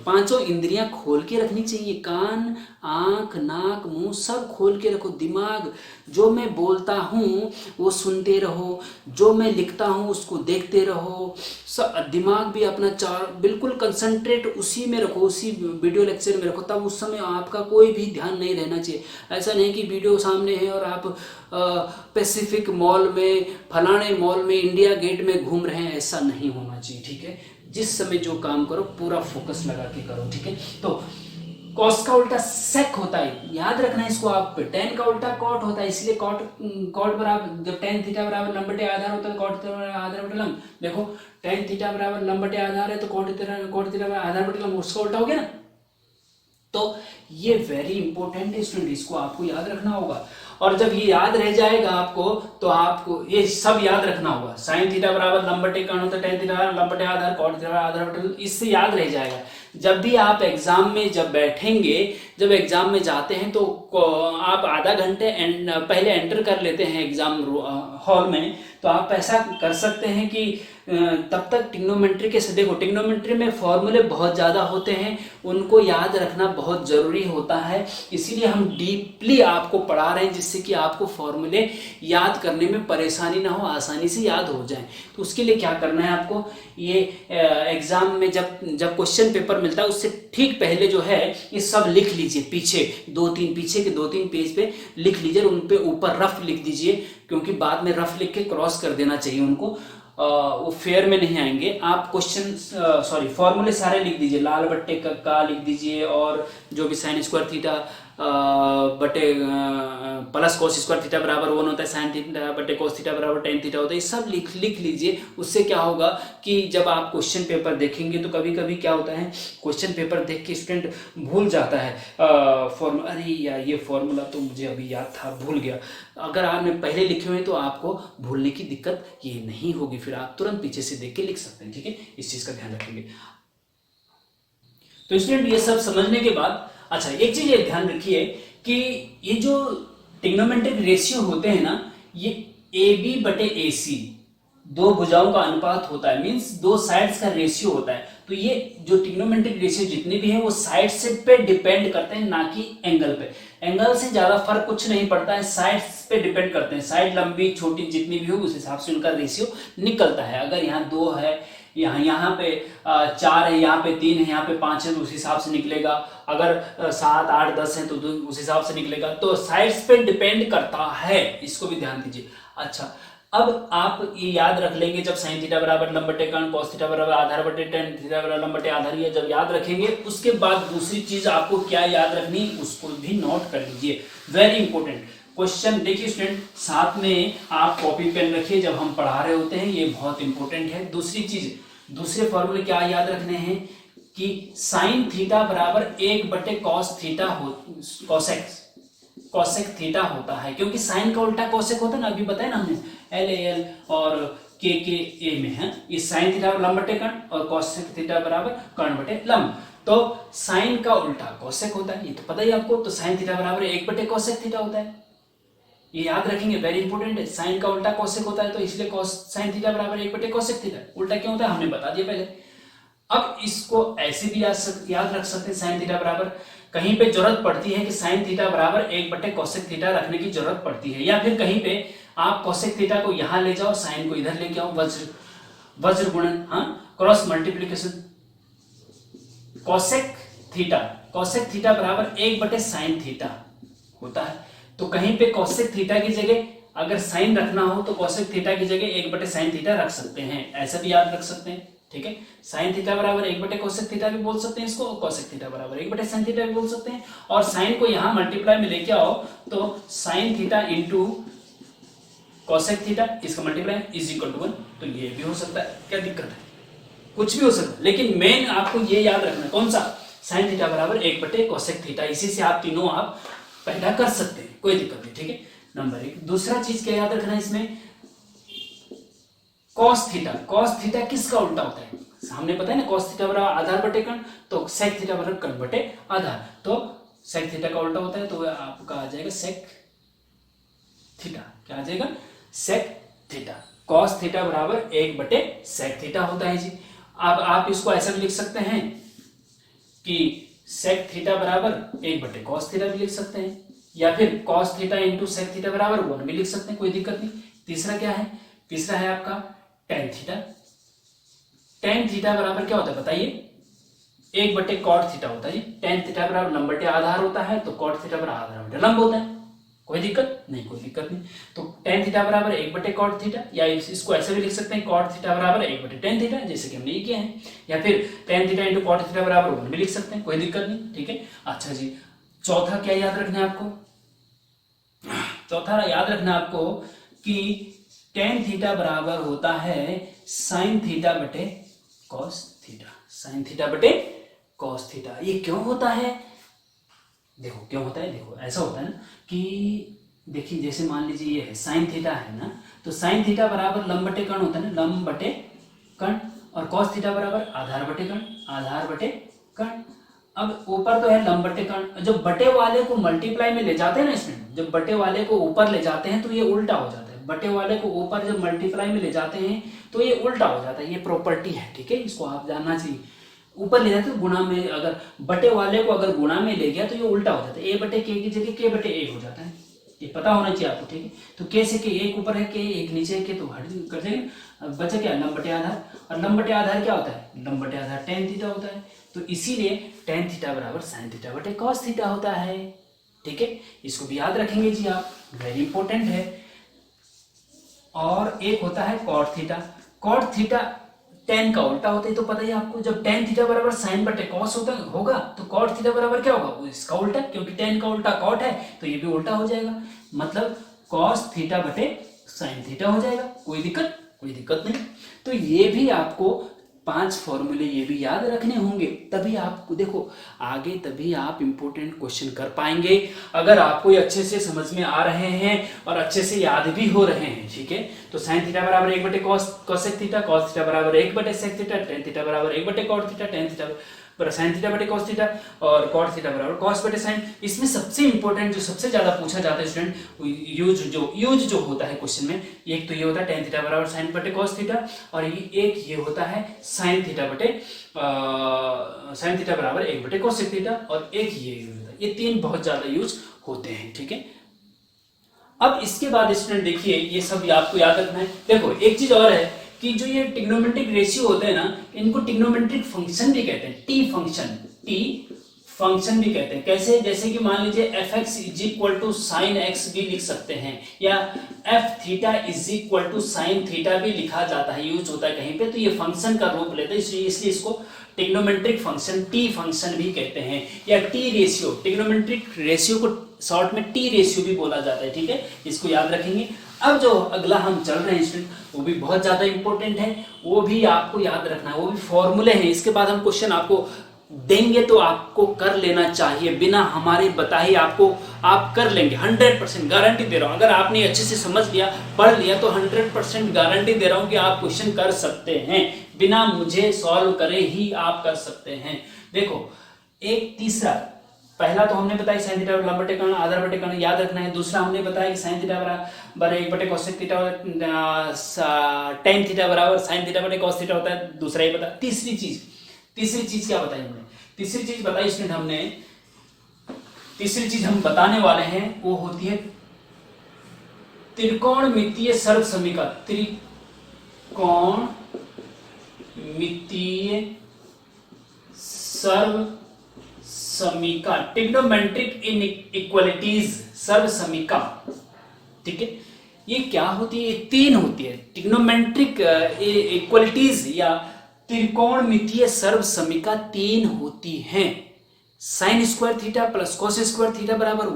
पांचों इंद्रियां खोल के रखनी चाहिए, कान, आंख, नाक, मुंह सब खोल के रखो, दिमाग जो मैं बोलता हूं वो सुनते रहो, जो मैं लिखता हूं उसको देखते रहो, सब दिमाग भी अपना बिल्कुल कंसंट्रेट उसी में रखो, उसी वीडियो लेक्चर में रखो, तब उस समय आपका कोई भी ध्यान नहीं रहना चाहिए। ऐसा नहीं कि वीडियो सामने है और आप पैसिफिक मॉल में, फलाने मॉल में, इंडिया गेट में घूम रहे हैं, ऐसा नहीं होना चाहिए। ठीक है, जिस समय जो काम करो पूरा फोकस लगा के करो। ठीक है, तो कॉस का उल्टा सेक होता है, याद रखना है इसको आप। टेन का उल्टा कॉट होता है, इसलिए कॉट बराबर, जब टेन थीटा बराबर लंब बटे आधार होता है, कॉट थीटा बराबर आधार बटे लंब। देखो टेन थीटा बराबर लंब बटे आधार है तो कॉट थीटा बराबर आधार बटे लंब, उसका उल्टा हो गया ना। तो ये वेरी इंपॉर्टेंट है स्टूडेंट, इसको आपको याद रखना होगा। और जब ये याद रह जाएगा आपको तो आपको ये सब याद रखना होगा। साइन थीटा बराबर लंब बटे कर्ण होता है, टेन थीटा लंब बटे आधार, कॉट थीटा आधार बटे, इससे याद रह जाएगा। जब भी आप एग्जाम में जब बैठेंगे, जब एग्जाम में जाते हैं तो आप आधा घंटे पहले एंटर कर लेते हैं एग्जाम हॉल में, तो आप ऐसा कर सकते हैं कि तब तक ट्रिग्नोमेट्री के, देखो ट्रिग्नोमेट्री में फॉर्मूले बहुत ज़्यादा होते हैं, उनको याद रखना बहुत ज़रूरी होता है, इसीलिए हम डीपली आपको पढ़ा रहे हैं जिससे कि आपको फॉर्मूले याद करने में परेशानी ना हो, आसानी से याद हो जाए। तो उसके लिए क्या करना है आपको, ये एग्ज़ाम में जब क्वेश्चन पेपर मिलता है उससे ठीक पहले जो है ये सब लिख लीजिए, पीछे के दो तीन पेज पे लिख लीजिए, उन पे ऊपर रफ लिख दीजिए, क्योंकि बाद में रफ लिख के क्रॉस कर देना चाहिए उनको, वो फेयर में नहीं आएंगे। आप क्वेश्चन फॉर्मूले सारे लिख दीजिए, लाल बट्टे का लिख दीजिए, और जो भी साइन स्क्वायर थीटा बटे प्लस cos स्क्वायर थीटा बराबर 1 होता है, sin थीटा बटे cos थीटा बराबर tan थीटा होता है। ये सब लिख लीजिए। उससे क्या होगा कि जब आप क्वेश्चन पेपर देखेंगे तो कभी कभी क्या होता है, क्वेश्चन पेपर देख के स्टूडेंट भूल जाता है फॉर्मूला, अरे यार ये फॉर्मूला तो मुझे अभी याद था, भूल गया। अगर आपने पहले लिखे हुए तो आपको भूलने की दिक्कत ये नहीं होगी, फिर आप तुरंत पीछे से देख के लिख सकते हैं। ठीक है, इस चीज का ध्यान रखेंगे। तो स्टूडेंट ये सब समझने के बाद अच्छा एक चीज ये ध्यान रखिए कि ये जो ट्रिग्नोमेट्रिक रेशियो होते हैं ना, ये ए बी बटे ए सी, दो भुजाओं का अनुपात होता है, मींस दो साइड्स का रेशियो होता है। तो ये जो ट्रिग्नोमेट्रिक रेशियो जितने भी हैं वो साइड्स पे डिपेंड करते हैं, ना कि एंगल पे। एंगल से ज्यादा फर्क कुछ नहीं पड़ता है, साइड्स पे डिपेंड करते हैं। साइड लंबी छोटी जितनी भी हो उस हिसाब से उनका रेशियो निकलता है। अगर यहाँ 2 है, यहाँ पे 4 है, यहाँ पे 3 है, यहाँ पे 5 है, तो उस हिसाब से निकलेगा। अगर 7 8 10 है तो उस हिसाब से निकलेगा। तो साइड्स पे डिपेंड करता है, इसको भी ध्यान दीजिए। अच्छा, अब आप ये याद रख लेंगे, जब sin थीटा बराबर लंब बटे कर्ण, cos थीटा बराबर आधार बटे tan थीटा बराबर लंब बटे आधार, ये जब याद रखेंगे उसके बाद दूसरी चीज आपको क्या याद रखनी उसको भी नोट कर लीजिए, वेरी इंपॉर्टेंट क्वेश्चन। देखिए स्टूडेंट, साथ में आप कॉपी पेन रखिए जब हम पढ़ा रहे होते हैं, ये बहुत इंपॉर्टेंट है। दूसरी चीज, दूसरे फॉर्मूले क्या याद रखने हैं कि sin थीटा बराबर 1 बटे cos थीटा कोसेक थीटा होता है, क्योंकि साइन का उल्टा कोसेक होता है ना, अभी बताया ना हमने, एल ए एल और के ए में है। ये साइन थीटा लंब बटे कर्ण और कोसेक थीटा बराबर कर्ण बटे लंब। तो साइन का उल्टा कोसेक होता है, ये तो पता ही आपको। तो साइन थीटा बराबर 1 बटे कोसेक थीटा होता है, ये याद रखेंगे, वेरी इंपॉर्टेंट है। साइन का उल्टा कोसेक होता है, तो इसलिए साइन थीटा बराबर 1 बटे कोसेक थीटा। उल्टा क्यों होता है हमने बता दिया पहले। अब इसको ऐसे भी याद रख सकते हैं, साइन थीटा बराबर, कहीं पे जरूरत पड़ती है कि साइन थीटा बराबर 1 बटे कोसेक थीटा रखने की जरूरत पड़ती है, या फिर कहीं पे आप कोसेक थीटा को यहां ले जाओ, साइन को इधर लेके आओ, वज्र गुणन, हाँ, क्रॉस मल्टीप्लीकेशन। कोसेक थीटा बराबर 1 बटे साइन थीटा होता है। तो कहीं पे कोसेक थीटा की जगह अगर साइन रखना हो तो कोसेक थीटा की जगह 1 बटे साइन थीटा रख सकते हैं, ऐसा भी याद रख सकते हैं। ठीक है, साइन थीटा बराबर 1 बटे कोसेक थीटा भी बोल सकते हैं इसको, और कोसेक थीटा बराबर 1 बटे साइन थीटा भी बोल सकते हैं। और साइन को यहां मल्टीप्लाई में लेके आओ तो sign theta into cosec theta, इसका मल्टीप्लाई इज इक्वल टू 1। तो ये भी हो सकता है, क्या दिक्कत है, कुछ भी हो सकता है। लेकिन मेन आपको ये याद रखना, कौन सा, साइन थीटा बराबर 1 बटे कोसेक थीटा। इसी से आप तीनों आप पैदा कर सकते हैं, कोई दिक्कत नहीं। ठीक है, नंबर 1। दूसरा चीज क्या याद रखना है इसमें, cos थीटा किसका उल्टा होता है, हमने पता है ना, cos थीटा बराबर आधार बटे कर्ण, तो sec थीटा बराबर कर्ण बटे आधार। तो sec थीटा का उल्टा होता है, तो आपका आ जाएगा sec थीटा। क्या आ जाएगा, sec थीटा। cos थीटा बराबर 1 बटे sec थीटा होता है जी। अब आप इसको ऐसा भी लिख सकते हैं कि sec थीटा बराबर 1 बटे cos थीटा भी लिख सकते हैं, या फिर cos theta into sec theta बराबर 1 भी लिख सकते हैं, कोई दिक्कत नहीं। तीसरा क्या है, तीसरा है आपका tan थीटा। tan थीटा बराबर क्या होता है बताइए, 1 बटे cot थीटा होता है जी। tan थीटा बराबर लंब बटे आधार होता है, तो cot थीटा बराबर आधार बटे लंब होता है, कोई दिक्कत नहीं, कोई दिक्कत नहीं। तो tan थीटा बराबर 1 बटे cot थीटा, या इसको ऐसे भी लिख सकते हैं cot थीटा बराबर 1 बटे tan थीटा, जैसे कि हमने ये किया है, या फिर tan theta into cot theta बराबर 1 भी लिख सकते हैं, कोई दिक्कत नहीं। ठीक है, अच्छा जी, चौथा क्या याद रखना है आपको, चौथा याद रखना है आपको कि tan थीटा बराबर होता है sin थीटा बटे cos थीटा, sin थीटा बटे cos थीटा। ये क्यों होता है, देखो क्यों होता है, देखो ऐसा होता है ना कि देखिए, जैसे मान लीजिए ये है sin थीटा है ना, तो sin थीटा बराबर लंब बटे कर्ण होता है ना, लंब बटे कर्ण, और cos थीटा बराबर आधार बटे कर्ण, आधार बटे कर्ण। अब ऊपर तो है लंब बटे कर्ण, जब बटे वाले को मल्टीप्लाई में ले जाते हैं ना, इसमें जब बटे वाले को ऊपर ले जाते हैं तो ये उल्टा हो जाता है, बटे वाले को ऊपर जब मल्टीप्लाई में ले जाते हैं तो ये उल्टा हो जाता है, ये प्रॉपर्टी है। ठीक है, इसको आप जानना चाहिए। ऊपर ले जाते हैं गुणा में, अगर बटे वाले को अगर गुणा में ले गया तो ये उल्टा हो जाता है, ए बटे के की जगह के बटे ए हो जाता है, ये पता होना चाहिए आपको। ठीक है, तो के से के, एक ऊपर है के, एक नीचे है के, तो हट कर जाएगा, बचा क्या, लंब बटे आधार। और लंब बटे आधार क्या होता है, लंब बटे आधार tan थीटा होता है, तो इसीलिए tan थीटा बराबर sin थीटा बटे cos थीटा होता है। ठीक है, इसको भी याद रखेंगे जी आप, वेरी इंपॉर्टेंट है। और एक होता है cot theta. cot theta tan का उल्टा होता है तो पता ही आपको, जब टेन थीटा बराबर साइन बटे कॉस होगा तो कॉट थीटा बराबर क्या होगा, इसका उल्टा, क्योंकि टेन का उल्टा कॉट है तो ये भी उल्टा हो जाएगा, मतलब कॉस थीटा बटे साइन थीटा हो जाएगा। कोई दिक्कत नहीं। तो ये भी आपको 5 फॉर्मूले ये भी याद रखने होंगे, तभी आपको देखो आगे तभी आप इंपॉर्टेंट क्वेश्चन कर पाएंगे, अगर आपको ये अच्छे से समझ में आ रहे हैं और अच्छे से याद भी हो रहे हैं। ठीक है, तो साइन थीटा बराबर 1 बटे कॉसेक थीटा, कॉस थीटा बराबर 1 बटे सेक थीटा, टेन थीटा बराबर 1 बटे कॉट थीटा, टेन थीटा बराबर साइन थीटा बटे कॉस थीटा, और कॉट थीटा बराबर कॉस बटे साइन। इसमें सबसे इंपॉर्टेंट जो सबसे ज्यादा पूछा जाता है स्टूडेंट, यूज जो होता है क्वेश्चन में, एक तो ये होता है टेन थीटा बराबर साइन बटे कॉस थीटा, और ये होता है साइन थीटा बराबर 1 बटे कॉसेक थीटा, और एक ये होता है। ये तीन बहुत ज्यादा यूज होते हैं। ठीक है, अब इसके बाद स्टूडेंट देखिए ये सब आपको याद रखना है। देखो एक चीज और है कि जो ये ट्रिग्नोमेट्रिक रेशियो होते हैं ना, इनको ट्रिग्नोमेट्रिक फंक्शन भी कहते हैं, टी फंक्शन भी कहते हैं। कैसे, जैसे कि मान लीजिए F X is equal to sine X भी लिख सकते हैं, या F theta is equal to sine theta भी लिखा जाता है, यूज होता है कहीं पे, तो ये फंक्शन का रूप लेते हैं, इसलिए इसको ट्रिग्नोमेट्रिक फंक्शन टी फंक्शन भी कहते हैं, या टी रेशियो, ट्रिग्नोमेट्रिक रेशियो को शॉर्ट में टी रेशियो भी बोला जाता है। ठीक है, इसको याद रखेंगे। अब जो अगला हम चल रहे हैं स्टूडेंट, वो भी बहुत ज्यादा इंपॉर्टेंट है, वो भी आपको याद रखना है, वो भी फॉर्मूले हैं। इसके बाद हम क्वेश्चन आपको देंगे तो आपको कर लेना चाहिए, बिना हमारे बताए आपको आप कर लेंगे, 100% गारंटी दे रहा हूं। अगर आपने अच्छे से समझ लिया, पढ़ लिया, तो 100% गारंटी दे रहा हूं कि आप क्वेश्चन कर सकते हैं, बिना मुझे सॉल्व करे ही आप कर सकते हैं। देखो एक तीसरा, पहला तो हमने बताया साइन थीटा लंब बटे कर्ण आधार बटे कर्ण याद रखना है। दूसरा हमने बताया कि साइन थीटा बराबर 1 बटे कोसेक थीटा, टेन थीटा बराबर साइन थीटा बटे कॉस थीटा होता है, दूसरा ही बताया। तीसरी चीज क्या बताई हमने? तीसरी चीज बताई स्टूडेंट हमने, तीसरी चीज हम बताने वाले हैं वो होती है त्रिकोणमितीय सर्वसमीका। त्रिकोणमितीय सर्वसमीका, ट्रिग्नोमेट्रिक इनइक्वालिटीज सर्वसमीका। ठीक है, ये क्या होती है? तीन होती है ट्रिग्नोमेट्रिक इक्वालिटीज या त्रिकोणमितीय सर्वसमीका, तीन होती हैं। Sine square theta plus cos square theta बराबर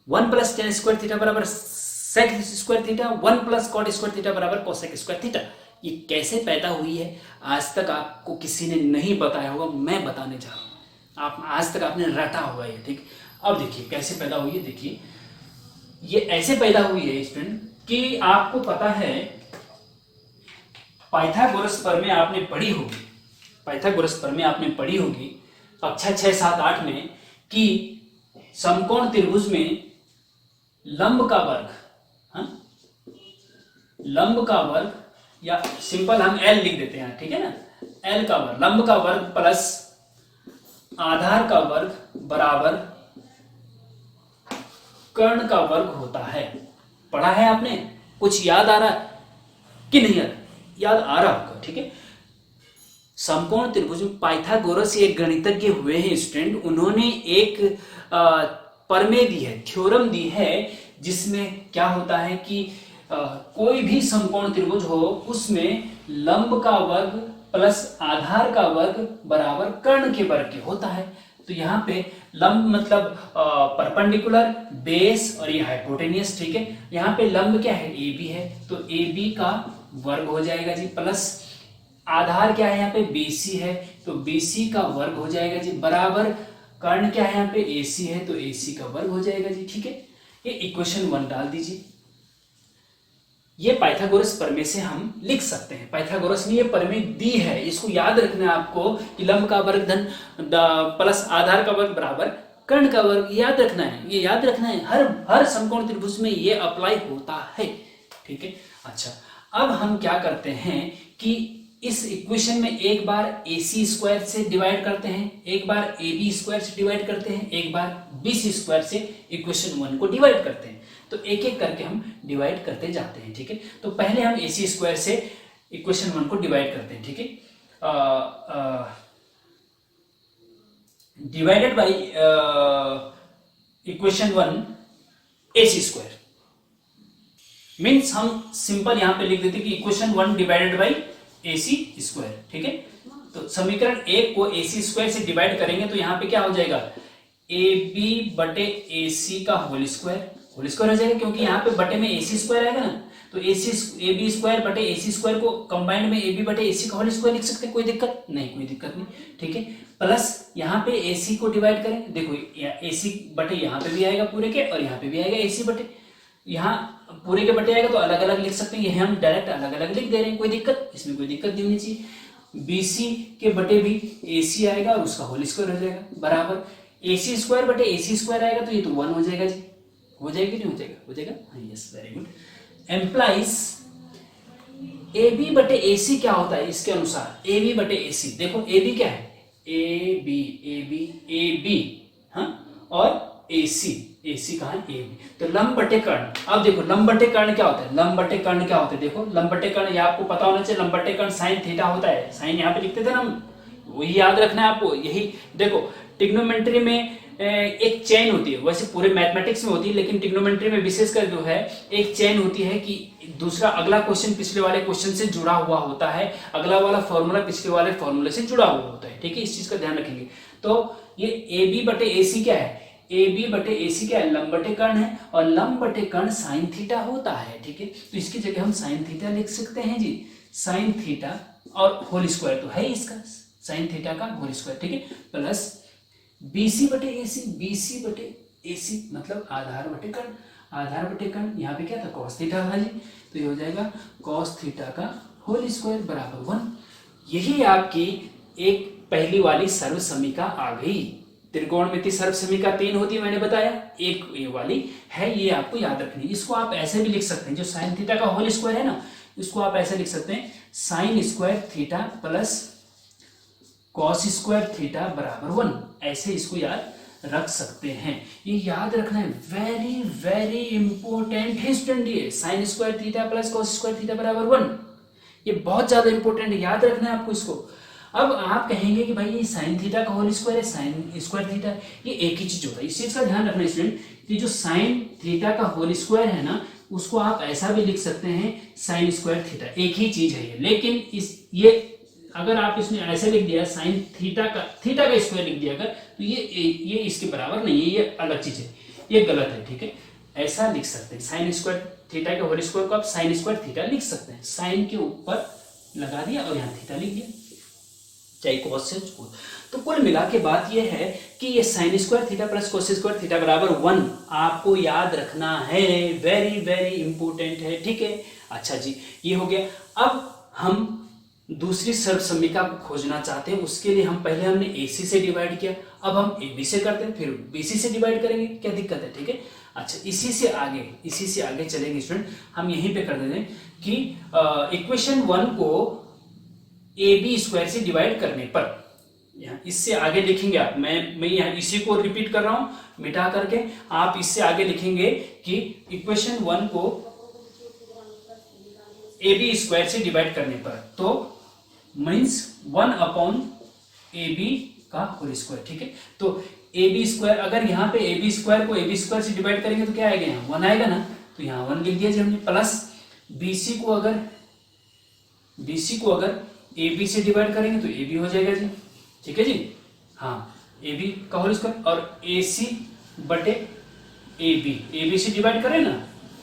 1 प्लस टेन स्क्वायर थीटा बराबर sec square theta, 1 plus cot square theta बराबर कोसेक स्क्वायर थीटा। ये कैसे पैदा हुई है आज तक आपको किसी ने नहीं बताया होगा, मैं बताने जा रहा हूं। आप आज तक आपने रटा होगा ये। ठीक, अब देखिए कैसे पैदा हुई है। देखिए ये ऐसे पैदा हुई है स्टूडेंट कि आपको पता है पाइथागोरस प्रमेय आपने पढ़ी होगी, कक्षा 6, 7, 8 में, कि समकोण त्रिभुज में लंब का वर्ग, या सिंपल हम L लिख देते हैं, ठीक है ना, L का वर्ग, लंब का वर्ग प्लस आधार का वर्ग बराबर कर्ण का वर्ग होता है। पढ़ा है आपने? कुछ याद आ रहा कि नहीं याद आ रहा होगा। ठीक है, समकोण त्रिभुज में पाइथागोरस एक गणितज्ञ हुए हैं स्टूडेंट, उन्होंने एक प्रमेय दी है, थ्योरम दी है, जिसमें क्या होता है कि कोई भी समकोण त्रिभुज हो उसमें लंब का वर्ग प्लस आधार का वर्ग बराबर कर्ण के वर्ग के होता है। तो यहाँ पे लंब मतलब परपेंडिकुलर, बेस और ये हाइपोटेनियस। ठीक है, यहाँ पे लंब क्या है? AB है, तो AB का वर्ग हो जाएगा जी, प्लस आधार क्या है यहाँ पे? BC है, तो BC का वर्ग हो जाएगा जी, बराबर कर्ण क्या है यहाँ पे? AC है, तो AC का वर्ग हो जाएगा जी। ठीक है, ये इक्वेशन 1 डाल दीजिए। ये पाइथागोरस प्रमेय से हम लिख सकते हैं, पाइथागोरस ने ये प्रमेय दी है, इसको याद रखना है आपको कि लंब का वर्ग धन प्लस आधार का वर्ग बराबर कर्ण का वर्ग, याद रखना है, ये याद रखना है, हर समकोण त्रिभुज में ये अप्लाई होता है। ठीक है, अच्छा अब हम क्या करते हैं कि इस इक्वेशन में एक बार AC स्क्वायर से डिवाइड करते हैं, एक बार AB स्क्वायर से डिवाइड करते हैं, एक बार BC स्क्वायर से इक्वेशन 1 को डिवाइड करते हैं। तो एक एक करके हम डिवाइड करते जाते हैं। ठीक है, तो पहले हम AC स्क्वायर से इक्वेशन 1 को डिवाइड करते हैं। ठीक है, divided by equation 1 AC square means हम सिंपल यहां पे लिख देते कि equation 1 divided by AC square, ठीक है। तो समीकरण 1 को AC स्क्वायर से डिवाइड करेंगे तो यहाँ पे क्या हो जाएगा, AB बटे AC का होल स्क्वायर हो जाएगा, क्योंकि यहाँ पे बटे में AC स्क्वायर आएगा ना, तो AB स्क्वायर बटे AC स्क्वायर को कंबाइंड में AB बटे AC का होल स्क्वायर लिख सकते हैं, कोई दिक्कत नहीं, ठीक है। प्लस यहाँ पे AC को डिवाइड करें, देखो AC बटे यहाँ पे भी आएगा पूरे के, और यहाँ पे भी आएगा AC बटे, यहाँ पूरे के बटे आएगा तो अलग अलग लिख सकते हैं, ये हम डायरेक्ट अलग अलग लिख दे रहे हैं, कोई दिक्कत, इसमें कोई दिक्कत नहीं होनी चाहिए। BC के बटे भी AC आएगा और उसका होल स्क्वायर हो जाएगा, बराबर AC स्क्वायर बटे AC स्क्वायर आएगा तो ये तो 1 हो जाएगा जी, हो जाएगा नहीं हो जाएगा, हो जाएगा, हाँ yes, very good. Implies AB बटे AC क्या होता है इसके अनुसार, AB बटे AC, देखो AB क्या है, AB, हाँ, और AC कहाँ है, AB, तो लंब बटे कर्ण। अब देखो लंब बटे कर्ण क्या होता है, देखो लंब बटे कर्ण, ये आपको पता होना चाहिए, लंब बटे कर्ण साइन थीटा होता है, साइन यहाँ पे लिखते थे ना हम, वही याद रखना है आपको। यही देखो ट्रिग्नोमेट्री में एक चेन होती है, वैसे पूरे मैथमेटिक्स में होती है, लेकिन ट्रिग्नोमेट्री में विशेषकर जो है एक चेन होती है कि दूसरा अगला क्वेश्चन पिछले वाले क्वेश्चन से जुड़ा हुआ होता है, अगला वाला फॉर्मूला पिछले वाले फॉर्मूले से जुड़ा हुआ होता है, ठीक है, इस चीज का ध्यान रखेंगे। तो ये AB बटे AC क्या है, AB बटे AC क्या है, लंब बटे कर्ण है, और लंब बटे कर्ण साइन थीटा होता है, ठीक है। तो इसकी जगह हम साइन थीटा लिख सकते हैं जी, साइन थीटा और होल स्क्वायर तो है इसका, साइन थीटा का होल स्क्वायर, ठीक है, प्लस BC बटे AC मतलब आधार बटे कर्ण, यहाँ पे क्या था, कॉस थीटा था जी, तो ये हो जाएगा कॉस थीटा का होल स्क्वायर बराबर 1। यही आपकी एक पहली वाली सर्व समीका आ गई। त्रिकोणमिति सर्व समीका 3 होती है, मैंने बताया, एक ये वाली है, ये आपको याद रखनी है। इसको आप ऐसे भी लिख सकते हैं, जो साइन थीटा का होल स्क्वायर है ना, इसको आप ऐसे लिख सकते हैं, sine square theta plus cos square theta बराबर 1, ऐसे इसको याद रख सकते हैं। ये याद रखना है, वेरी वेरी इंपॉर्टेंट है स्टूडेंट, ये sign square theta plus cos square theta बराबर 1, ये बहुत ज्यादा इंपॉर्टेंट है, याद रखना है आपको इसको। अब आप कहेंगे कि भाई ये साइन थीटा का होल स्क्वायर है, साइन स्क्वायर थीटा, ये एक ही चीज होता है, इस चीज का ध्यान रखना स्टूडेंट, कि जो साइन थीटा का होल स्क्वायर है ना, उसको आप ऐसा भी लिख सकते हैं साइन स्क्वायर थीटा, एक ही चीज है ये। लेकिन ये अगर आप इसमें ऐसे लिख दिया साइन थीटा का स्क्वायर लिख दिया अगर, तो ये इसके बराबर नहीं है, ये अलग चीज है, ये गलत है, ठीक है। ऐसा लिख सकते हैं, साइन स्क्वायर थीटा के होल स्क्वायर को आप साइन स्क्वायर थीटा लिख सकते हैं, साइन के ऊपर लगा दिया और यहाँ थीटा लिख दिया, चाहे कॉस से कॉस। तो कुल मिला के बात ये है कि ये sign square theta plus cos square theta बराबर 1 आपको याद रखना है, वेरी वेरी इंपॉर्टेंट है, ठीक है। अच्छा जी, ये हो गया। अब हम दूसरी सर्व समीका को खोजना चाहते हैं, उसके लिए पहले हमने AC से डिवाइड किया, अब हम AB से करते हैं, फिर BC से डिवाइड करेंगे, क्या दिक्कत है, ठीक है। अच्छा, इसी से आगे चलेंगे स्टूडेंट, हम यहीं पे कर देते हैं कि इक्वेशन 1 को AB स्क्वायर से डिवाइड करने पर, यहाँ इससे आगे लिखेंगे आप, मैं यहाँ इसी को रिपीट कर रहा हूं मिटा करके, आप इससे आगे लिखेंगे कि इक्वेशन 1 को AB स्क्वायर से डिवाइड करने पर, तो मीन्स 1 अपॉन AB का होल स्क्वायर, ठीक है। तो AB स्क्वायर, अगर यहाँ पे AB स्क्वायर को AB स्क्वायर से डिवाइड करेंगे तो क्या आएगा, यहाँ 1 आएगा ना, तो यहाँ 1 लिख दिया जी हमने, प्लस BC को अगर AB से डिवाइड करेंगे तो AB हो जाएगा जी, ठीक है जी, हाँ, AB का होल स्क्वायर, और AC बटे AB से डिवाइड करें ना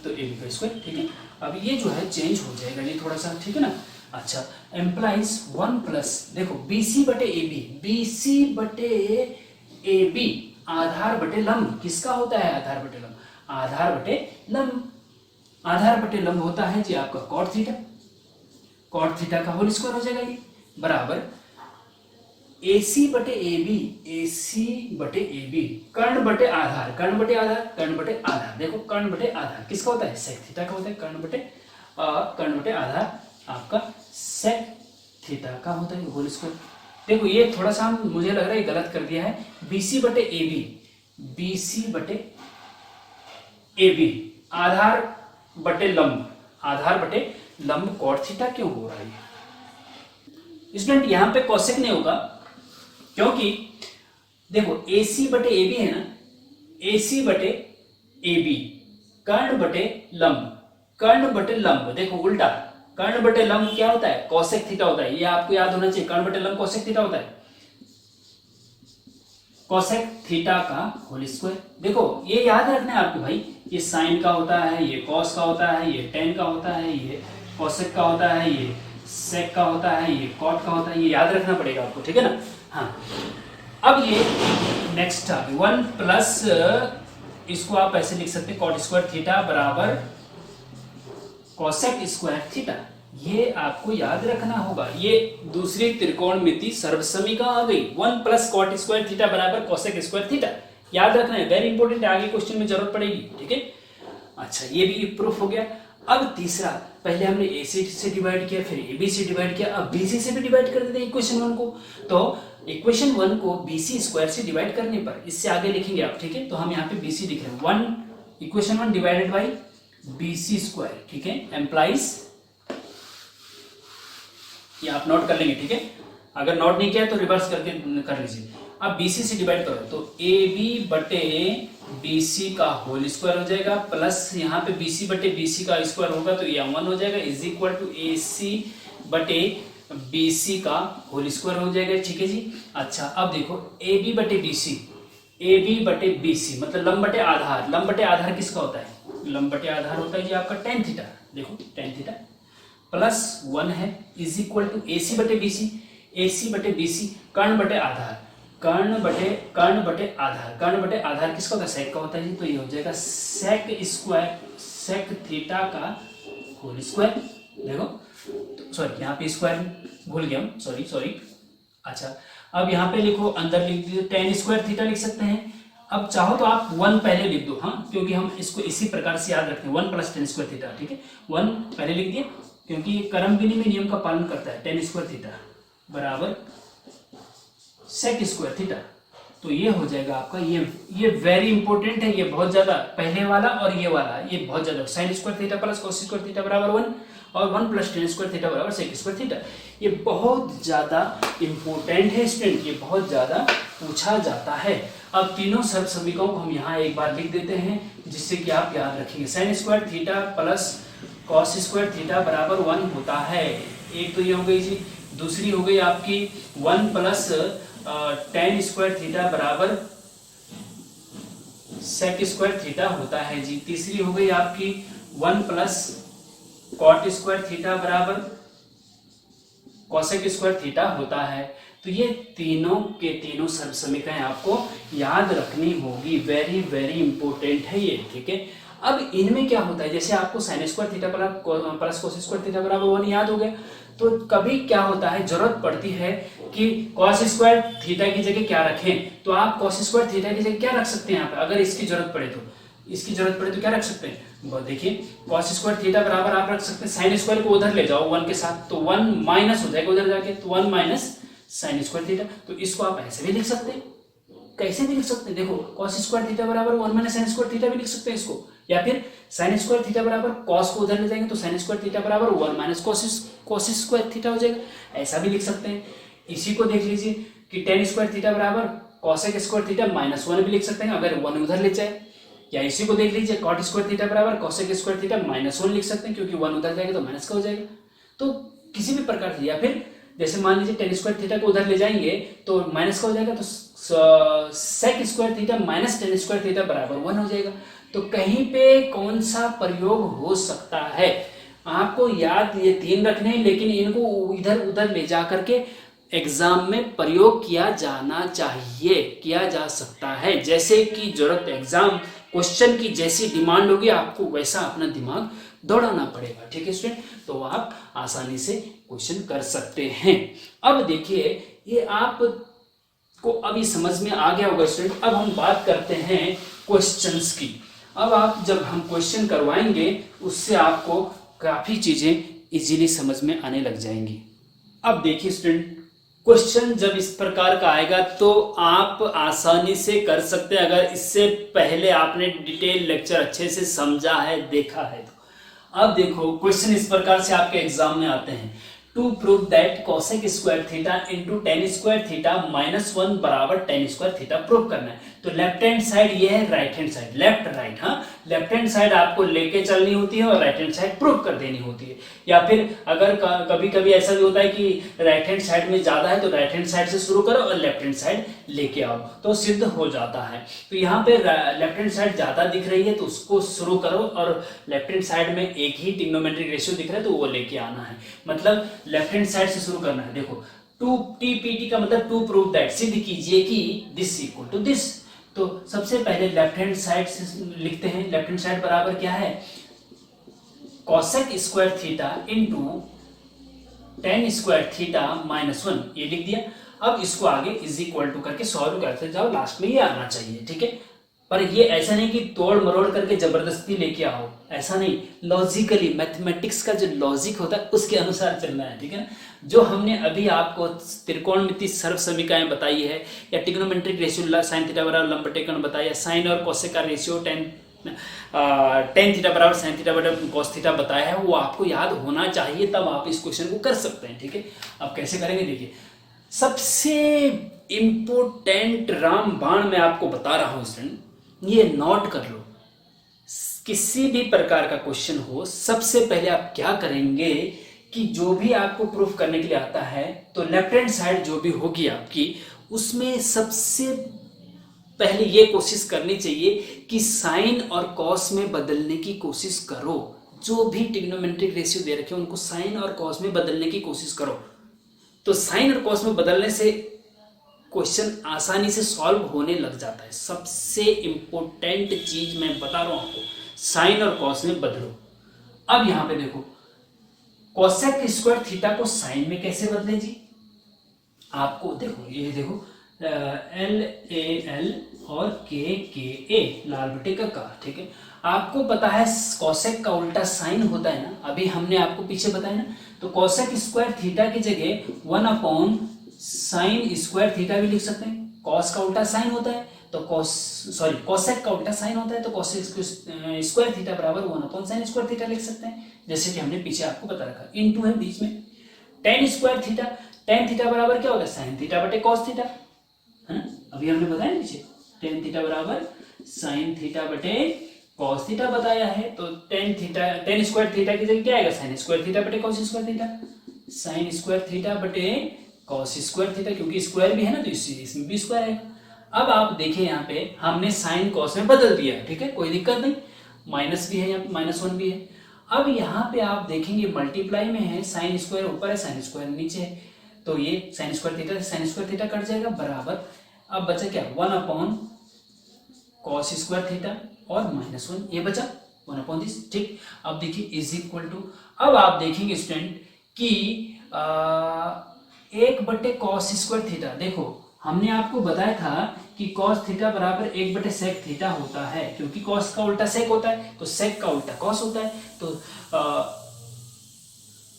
तो AB का स्क्वायर, ठीक है। अब ये जो है चेंज हो जाएगा ये थोड़ा सा, ठीक है ना। अच्छा, एम्प्लाइज 1 प्लस, देखो BC बटे AB आधार बटे लंब, किसका होता है आधार बटे लंब, आधार बटे लंब होता है जी आपका कॉट थीटा का होल स्क्वायर हो जाएगा ये, बराबर AC बटे AB कर्ण बटे आधार, देखो कर्ण बटे आधार किसका होता है, सेक थीटा का होता है, कर्ण बटे आधार आपका सेक थीटा का होता है होल स्क्वायर। देखो ये थोड़ा सा मुझे लग रहा है गलत कर दिया है, BC बटे AB आधार बटे लंब कॉट थीटा क्यों हो रहा है स्टूडेंट, यहाँ पे कॉसेक नहीं होगा, क्योंकि देखो AC बटे AB है ना, AC बटे AB कर्ण बटे लंब, देखो उल्टा कर्ण बटे लंब क्या होता है, कोसेक थीटा होता है, ये आपको याद होना चाहिए, कर्ण बटे लंब कोसेक थीटा होता है, कोसेक थीटा का होल स्क्वायर। देखो ये याद रखना है आपको भाई, ये साइन का होता है, ये कॉस का होता है, ये टेन का होता है, ये कोसेक का होता है, ये सेक का होता है, ये कॉट का होता है, ये याद रखना पड़ेगा आपको, ठीक है ना। हाँ अब ये नेक्स्ट आ गया 1 प्लस, इसको आप ऐसे लिख सकते हैं कॉट स्क्वायर थीटा बराबर कोसेक स्क्वायर थीटा, ये आपको याद रखना होगा। ये दूसरी त्रिकोणमिति सर्वसमीका आ गई, 1 प्लस कॉट स्क्वायर थीटा बराबर कोसेक स्क्वायर थीटा, याद रखना है, वेरी इंपॉर्टेंट है, आगे क्वेश्चन में जरूरत पड़ेगी, ठीक है। अच्छा ये भी प्रूफ हो गया। अब तीसरा, पहले हमने AC से डिवाइड किया, फिर AB से डिवाइड किया, अब BC से भी डिवाइड कर देते हैं इक्वेशन 1 को। तो इक्वेशन 1 को BC स्क्वायर से डिवाइड करने पर, इससे आगे लिखेंगे आप, ठीक है। तो हम यहाँ पे BC लिख रहे हैं, 1 equation 1 divided by BC square, ठीक है, एम्प्लाइज, ये आप नोट कर लेंगे, ठीक है। अगर नोट नहीं किया तो रिवर्स करके कर लीजिए। अब BC से डिवाइड करो तो AB बटे BC का होल स्क्वायर हो जाएगा, प्लस यहाँ पे BC बटे BC का स्क्वायर होगा तो ये 1 हो जाएगा, इज इक्वल टू AC बटे BC का होल स्क्वायर हो जाएगा, ठीक है जी। अच्छा अब देखो AB बटे BC मतलब लंब बटे आधार, लंब बटे आधार किसका होता है, लंब बटे आधार होता है जी आपका tan थीटा, देखो tan थीटा प्लस 1 है, इज इक्वल टू AC बटे BC कर्ण बटे आधार, कर्ण बटे आधार किसका होता है, सेक का होता है जी। तो ये हो जाएगा सेक थीटा का होल स्क्वायर, देखो सॉरी यहाँ पे स्क्वायर भूल गया हम, सॉरी। अच्छा अब यहाँ पे लिखो, अंदर लिख दीजिए tan स्क्वायर थीटा लिख सकते हैं। अब चाहो तो आप 1 पहले लिख दो, हाँ क्योंकि हम इसको इसी प्रकार से याद रखते हैं, 1 प्लस tan स्क्वायर थीटा, ठीक है। 1 पहले लिख दिए क्योंकि ये क्रम विनिमय नियम का पालन करता है, tan स्क्वायर थीटा बराबर सेक स्क्वायर थीटा। तो ये हो जाएगा आपका, ये वेरी इंपॉर्टेंट है, ये बहुत ज्यादा, पहले वाला और ये वाला ये बहुत ज्यादा, sign square theta plus cos square theta बराबर 1 और 1 प्लस tan स्क्वायर थीटा बराबर सेक स्क्वायर थीटा, ये बहुत ज्यादा इंपॉर्टेंट है स्टूडेंट, ये बहुत ज्यादा पूछा जाता है। अब तीनों सर्वसमीकों को हम यहाँ एक बार लिख देते हैं जिससे कि आप याद रखेंगे, sign square theta plus cos square theta बराबर 1 होता है, एक तो ये हो गई जी। दूसरी हो गई आपकी 1 प्लस tan स्क्वायर थीटा बराबर सेक स्क्वायर थीटा होता है जी। तीसरी हो गई आपकी 1 प्लस कॉट स्क्वायर थीटा बराबर कोसेक स्क्वायर थीटा होता है। तो ये तीनों के तीनों सर्वसमीकरण आपको याद रखनी होगी, वेरी वेरी इंपॉर्टेंट है ये, ठीक है। अब इनमें क्या होता है, जैसे आपको sign square theta plus cos square theta बराबर 1 याद हो गया, तो कभी क्या होता है, जरूरत पड़ती है कि कॉस स्क्वायर थीटा की जगह क्या रखें, तो आप कॉस स्क्वायर थीटा की जगह क्या रख सकते हैं यहाँ पे, अगर इसकी जरूरत पड़े तो क्या रख सकते हैं, देखिए कॉस स्क्वायर थीटा बराबर आप रख सकते हैं, साइन स्क्वायर को उधर ले जाओ 1 के साथ, तो 1 माइनस हो जाएगा उधर जाके, तो 1 माइनस साइन स्क्वायर थीटा। तो इसको आप ऐसे भी लिख सकते हैं, कैसे भी लिख सकते हैं, देखो cos स्क्वायर थीटा बराबर 1 माइनस साइन स्क्वायर थीटा भी लिख सकते हैं इसको, या फिर साइन स्क्वायर थीटा बराबर cos को उधर ले जाएंगे तो साइन स्क्वायर थीटा बराबर 1 माइनस cos स्क्वायर थीटा हो जाएगा, ऐसा भी लिख सकते हैं। इसी को देख लीजिए कि tan स्क्वायर थीटा बराबर cosec स्क्वायर थीटा माइनस 1 भी लिख सकते हैं अगर 1 उधर ले जाए, या इसी को देख लीजिए cot स्क्वायर थीटा बराबर cosec स्क्वायर थीटा माइनस 1 लिख सकते हैं क्योंकि 1 उधर जाएगा तो माइनस का हो जाएगा। तो किसी भी प्रकार से, या फिर जैसे मान लीजिए tan स्क्वायर थीटा को उधर ले जाएंगे तो माइनस का हो जाएगा, तो sec square theta minus tan square theta बराबर 1 हो जाएगा। तो कहीं पे कौन सा प्रयोग हो सकता है, आपको याद ये 3 रखने हैं, लेकिन इनको इधर उधर ले जा करके एग्जाम में प्रयोग किया जाना चाहिए, किया जा सकता है, जैसे कि जरूरत एग्जाम क्वेश्चन की जैसी डिमांड होगी आपको वैसा अपना दिमाग दौड़ाना पड़ेगा, ठीक है स्टूडेंट। तो आप आसानी से क्वेश्चन कर सकते हैं। अब देखिए ये आप को अभी समझ में आ गया होगा स्टूडेंट। अब हम बात करते हैं क्वेश्चंस की। अब आप जब हम क्वेश्चन करवाएंगे उससे आपको काफी चीजें इजीली समझ में आने लग जाएंगी। अब देखिए स्टूडेंट, क्वेश्चन जब इस प्रकार का आएगा तो आप आसानी से कर सकते हैं अगर इससे पहले आपने डिटेल लेक्चर अच्छे से समझा है, देखा है तो। अब देखो क्वेश्चन इस प्रकार से आपके एग्जाम में आते हैं, to prove that cosec square theta into tan square theta minus 1 बराबर टेन स्क्वायर थीटा प्रूव करना है। तो लेफ्ट हैंड साइड ये है, right hand side, left right, हाँ, लेफ्ट हैंड साइड आपको लेके चलनी होती है और राइट हैंड साइड प्रूव कर देनी होती है। या फिर अगर कभी कभी ऐसा भी होता है कि राइट हैंड साइड में ज्यादा है तो राइट हैंड साइड से शुरू करो और लेफ्ट हैंड साइड लेके आओ तो सिद्ध हो जाता है। तो यहाँ पे लेफ्ट हैंड साइड ज्यादा दिख रही है तो उसको शुरू करो और लेफ्ट हैंड साइड में एक ही ट्रिग्नोमेट्रिक रेशियो दिख रहा है तो वो लेके आना है, मतलब लेफ्ट हैंड साइड से शुरू करना है। देखो 2TPT का मतलब टू प्रूव दैट, सिद्ध कीजिए कि दिस इक्वल टू दिस। तो सबसे पहले लेफ्ट हैंड साइड से लिखते हैं, लेफ्ट हैंड साइड बराबर क्या है, cosec square theta into tan square theta -1, ये लिख दिया। अब इसको आगे इज इक्वल टू करके सॉल्व करते जाओ, लास्ट में ये आना चाहिए, ठीक है। पर ये ऐसा नहीं कि तोड़ मरोड़ करके जबरदस्ती लेके आओ, ऐसा नहीं, लॉजिकली मैथमेटिक्स का जो लॉजिक होता है उसके अनुसार चलना है, ठीक है ना। जो हमने अभी आपको त्रिकोणमिति सर्व समीकरण बताई है या ट्रिग्नोमेट्रिक रेशियो साइन थीटा बराबर लंब टेकन बताया, साइन और कोसेक का रेशियो टेन थीटा बराबर साइन थीटा बराबर कॉस थीटा बताया है, वो आपको याद होना चाहिए, तब आप इस क्वेश्चन को कर सकते हैं, ठीक है। अब कैसे करेंगे देखिए, सबसे इंपोर्टेंट रामबाण मैं आपको बता रहा हूं स्टूडेंट, ये नोट कर लो। किसी भी प्रकार का क्वेश्चन हो, सबसे पहले आप क्या करेंगे कि जो भी आपको प्रूफ करने के लिए आता है तो लेफ्ट हैंड साइड जो भी होगी आपकी, उसमें सबसे पहले ये कोशिश करनी चाहिए कि साइन और कॉस में बदलने की कोशिश करो। जो भी ट्रिग्नोमेट्रिक रेशियो दे रखे उनको साइन और कॉस में बदलने की कोशिश करो। तो साइन और कॉस में बदलने से क्वेश्चन आसानी से सॉल्व होने लग जाता है। सबसे इंपॉर्टेंट चीज मैं बता रहा हूं आपको, साइन और कॉस में बदलो। अब यहां पे देखो, कोसेक स्क्वायर थीटा को साइन में कैसे बदले जी, आपको देखो, ये देखो LAL और KKA, लाल बटे का, ठीक है। आपको पता है कोसेक का उल्टा साइन होता है ना, अभी हमने आपको पीछे बताया ना। तो कोसेक स्क्वायर थीटा की जगह 1 साइन स्क्वायर थीटा भी लिख सकते हैं। कॉस का उल्टा साइन होता है तो कोसेक का उल्टा साइन होता है तो कोसेक स्क्वायर थीटा बराबर 1 साइन स्क्वायर थीटा लिख सकते हैं, जैसे कि हमने पीछे आपको बता रखा। इनटू है बीच में ten square theta, tan theta बराबर क्या होता है, साइन थीटा बटे कॉस थीटा, है ना, अभी हमने बताया पीछे, टेन थीटा बराबर साइन थीटा बटे कॉस थीटा बताया है। तो टेन स्क्वायर थीटा की जगह क्या आएगा, साइन स्क्वायर थीटा बटे cos square theta, sign square theta बटे कॉस स्क्वायर थीटा, क्योंकि स्क्वायर भी है ना तो इसमें भी स्क्वायर है। अब आप देखिए यहाँ पे हमने साइन कॉस में बदल दिया, ठीक है, कोई दिक्कत नहीं, माइनस भी है यहाँ पे, -1 भी है। अब यहाँ पे आप देखेंगे मल्टीप्लाई में है, साइन स्क्वायर ऊपर है साइन स्क्वायर नीचे है, तो ये साइन स्क्वायर थीटा कट जाएगा बराबर। अब बचा क्या, 1 कॉस स्क्वायर थीटा और -1 ये बचा 1 दिस, ठीक। अब देखिए इज इक्वल टू, अब आप देखेंगे स्टूडेंट कि 1 बटे कॉस स्क्वायर थीटा, देखो हमने आपको बताया था कि कॉस थीटा बराबर 1 बटे सेक थीटा होता है, क्योंकि कॉस का उल्टा सेक होता है तो सेक का उल्टा कॉस होता है। तो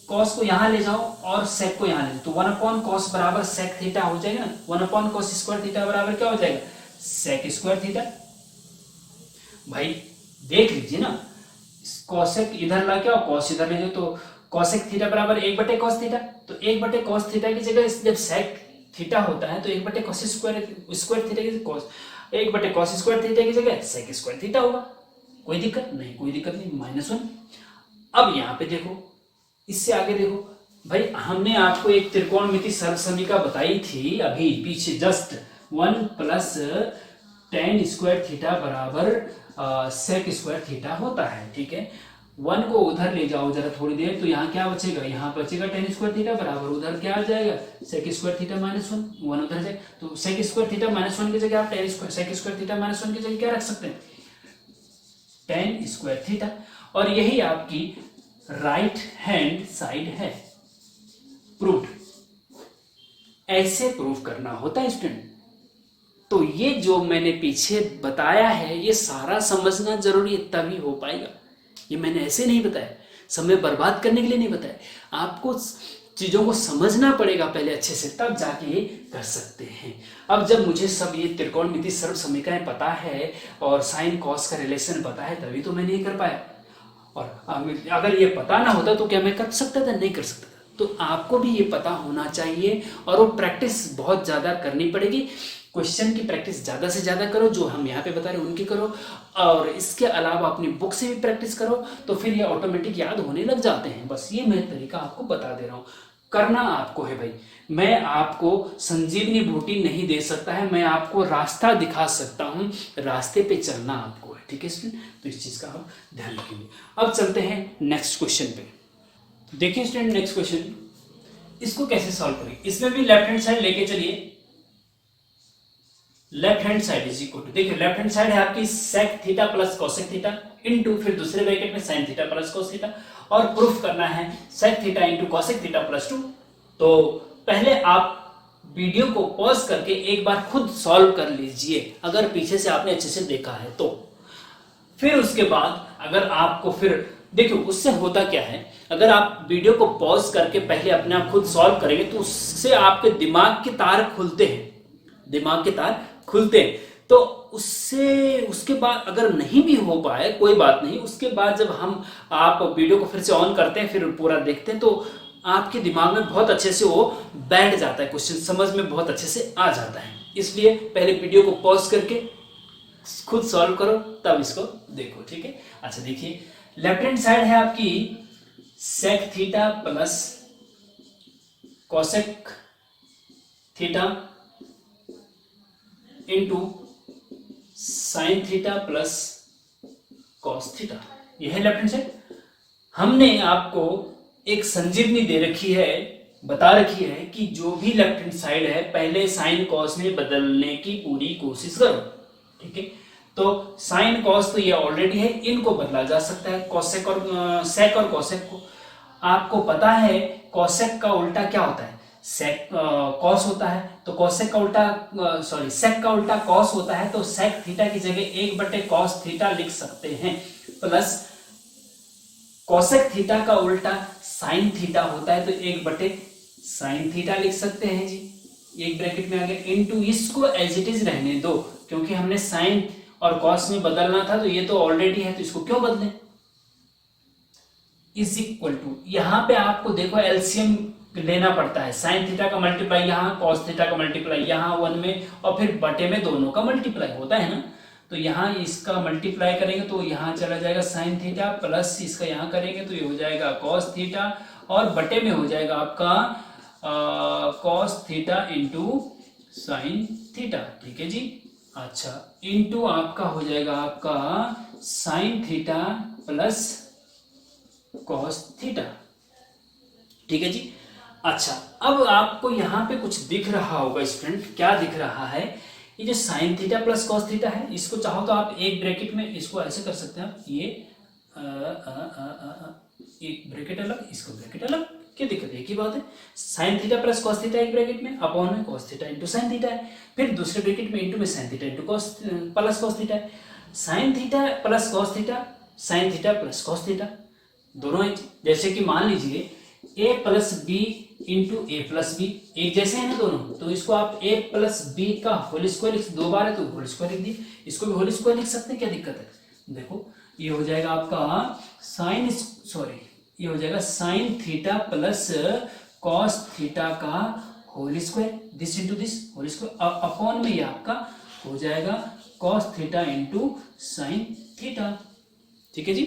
कॉस को यहां ले जाओ और सेक को यहां ले जाओ, तो 1 कॉस बराबर सेक थीटा हो जाएगा ना, 1 कॉस स्क्वायर थीटा बराबर क्या हो जाएगा, सेक स्क्वायर थीटा। भाई देख लीजिए ना, कॉसेक इधर ला के और कॉस इधर ले जाओ, तो कॉसेक थीटा बराबर 1 बटे कॉस थीटा, तो 1 बटे कॉस थीटा की जगह जब सेक थीटा होता है तो 1 बटे कॉस स्क्वायर थीटा की जगह कॉस, 1 बटे कॉस स्क्वायर थीटा की जगह सेक स्क्वायर थीटा होगा। कोई दिक्कत नहीं, कोई दिक्कत नहीं, -1। अब यहाँ पे देखो, इससे आगे देखो भाई, हमने आपको एक त्रिकोणमिति सर्व समीकरण बताई थी अभी पीछे just, 1 plus tan square theta बराबर सेक स्क्वायर थीटा होता है, ठीक है। 1 को उधर ले जाओ जरा थोड़ी देर, तो यहाँ क्या बचेगा, यहाँ बचेगा tan स्क्वायर थीटा बराबर, उधर क्या आ जाएगा, सेक स्क्वायर थीटा -1, 1 उधर जाएगा, तो सेक स्क्वायर थीटा -1 की जगह आप सेक स्क्वायर थीटा -1 की जगह क्या रख सकते हैं, tan स्क्वायर थीटा। और यही आपकी राइट हैंड साइड है, प्रूफ। ऐसे प्रूफ करना होता है स्टूडेंट। तो ये जो मैंने पीछे बताया है ये सारा समझना जरूरी है, तभी हो पाएगा। ये मैंने ऐसे नहीं बताया, समय बर्बाद करने के लिए नहीं बताया, आपको चीजों को समझना पड़ेगा पहले अच्छे से, तब जाके ये कर सकते हैं। अब जब मुझे सब ये त्रिकोणमिति सर्व समीकरण पता है और साइन कॉस का रिलेशन पता है, तभी तो मैं नहीं कर पाया। और अगर ये पता ना होता तो क्या मैं कर सकता था, नहीं कर सकता था। तो आपको भी ये पता होना चाहिए और वो प्रैक्टिस बहुत ज़्यादा करनी पड़ेगी। क्वेश्चन की प्रैक्टिस ज़्यादा से ज़्यादा करो, जो हम यहाँ पे बता रहे हैं उनकी करो, और इसके अलावा अपनी बुक से भी प्रैक्टिस करो, तो फिर ये ऑटोमेटिक याद होने लग जाते हैं। बस ये मैं तरीका आपको बता दे रहा हूँ, करना आपको है भाई। मैं आपको संजीवनी बूटी नहीं दे सकता है, मैं आपको रास्ता दिखा सकता हूँ, रास्ते पे चलना आपको है, ठीक है स्टूडेंट। तो इस चीज़ का आप ध्यान रखेंगे। अब चलते हैं नेक्स्ट क्वेश्चन पे। देखिए स्टूडेंट, नेक्स्ट क्वेश्चन, इसको कैसे सॉल्व करें। इसमें भी लेफ्ट हैंड साइड लेके चलिए। Left hand side is equal to, देखिए लेफ्ट हैंड साइड है आपकी sec theta plus cosec theta into फिर दूसरे ब्रैकेट में sine theta plus cos theta, और प्रूफ करना है sec theta into cosec theta plus 2। तो पहले आप वीडियो को पॉज करके एक बार खुद सॉल्व कर लीजिए, अगर पीछे से आपने अच्छे से देखा है तो। फिर उसके बाद अगर आपको फिर देखो उससे होता क्या है, अगर आप वीडियो को पॉज करके पहले अपने आप खुद सॉल्व करेंगे तो उससे आपके दिमाग के तार खुलते हैं, दिमाग के तार खुलते हैं। तो उससे उसके बाद अगर नहीं भी हो पाए कोई बात नहीं, उसके बाद जब हम आप वीडियो को फिर से ऑन करते हैं, फिर पूरा देखते हैं, तो आपके दिमाग में बहुत अच्छे से वो बैठ जाता है, क्वेश्चन समझ में बहुत अच्छे से आ जाता है। इसलिए पहले वीडियो को पॉज करके खुद सॉल्व करो, तब इसको देखो, ठीक है। अच्छा देखिए, लेफ्ट हैंड साइड है आपकी sec theta plus cosec theta into sine theta plus cos theta, यह है लेफ्ट हैंड साइड। हमने आपको एक संजीवनी दे रखी है, बता रखी है कि जो भी लेफ्ट हैंड साइड है पहले साइन कॉस में बदलने की पूरी कोशिश करो, ठीक है। तो साइन कॉस तो ये ऑलरेडी है, इनको बदला जा सकता है, कॉसेक और सेक और कॉसेक को। आपको पता है कॉसेक का उल्टा क्या होता है, सेक कॉस होता है, तो कॉसेक का उल्टा सॉरी सेक का उल्टा कॉस होता है, तो सेक थीटा की जगह 1/cos थीटा लिख सकते हैं, प्लस कॉसेक थीटा का उल्टा साइन थीटा होता है, तो 1/sin थीटा लिख सकते हैं जी, एक ब्रैकेट में आ गया, इनटू इसको एज इट इज रहने दो, क्योंकि हमने साइन और कॉस में बदलना था, तो ये तो ऑलरेडी है, तो इसको क्यों बदलें, इज इक्वल टू, यहां पे आपको देखो एलसीएम लेना पड़ता है, साइन थीटा का मल्टीप्लाई यहाँ, कॉस थीटा का मल्टीप्लाई यहाँ 1 में, और फिर बटे में दोनों का मल्टीप्लाई होता है ना, तो यहाँ इसका मल्टीप्लाई करेंगे तो यहाँ चला जाएगा साइन थीटा, प्लस इसका यहाँ करेंगे तो ये हो जाएगा कॉस थीटा, और बटे में हो जाएगा आपका cos theta into sine theta, ठीक है जी। अच्छा, इंटू आपका हो जाएगा आपका sign theta plus cos theta, ठीक है जी। अच्छा, अब आपको यहाँ पे कुछ दिख रहा होगा स्टूडेंट, क्या दिख रहा है, ये जो sign theta plus cos theta है, इसको चाहो तो आप एक ब्रैकेट में इसको ऐसे कर सकते हैं आप, ये एक ब्रैकेट अलग, इसको ब्रैकेट अलग, क्या दिक्कत है, एक ही बात है। Sine theta plus cos theta एक ब्रैकेट में, अपॉन में cos theta into sine theta है, फिर दूसरे ब्रैकेट में इंटू में sine theta into cos plus cos theta है, sine theta plus cos theta, sine theta plus cos theta, दोनों एक, जैसे कि मान लीजिए a plus B into A plus B, एक जैसे है ना दोनों, तो इसको आप a प्लस बी का होल स्क्वायर लिख, दो बार है तो होल स्क्वायर लिख दिए, इसको भी होल स्क्वायर लिख सकते हैं, क्या दिक्कत है। देखो ये हो जाएगा आपका साइन सॉरी ये हो जाएगा sine theta plus cos theta का whole square, this into this whole square, upon में ये आपका हो जाएगा cos theta into sine theta, ठीक है जी।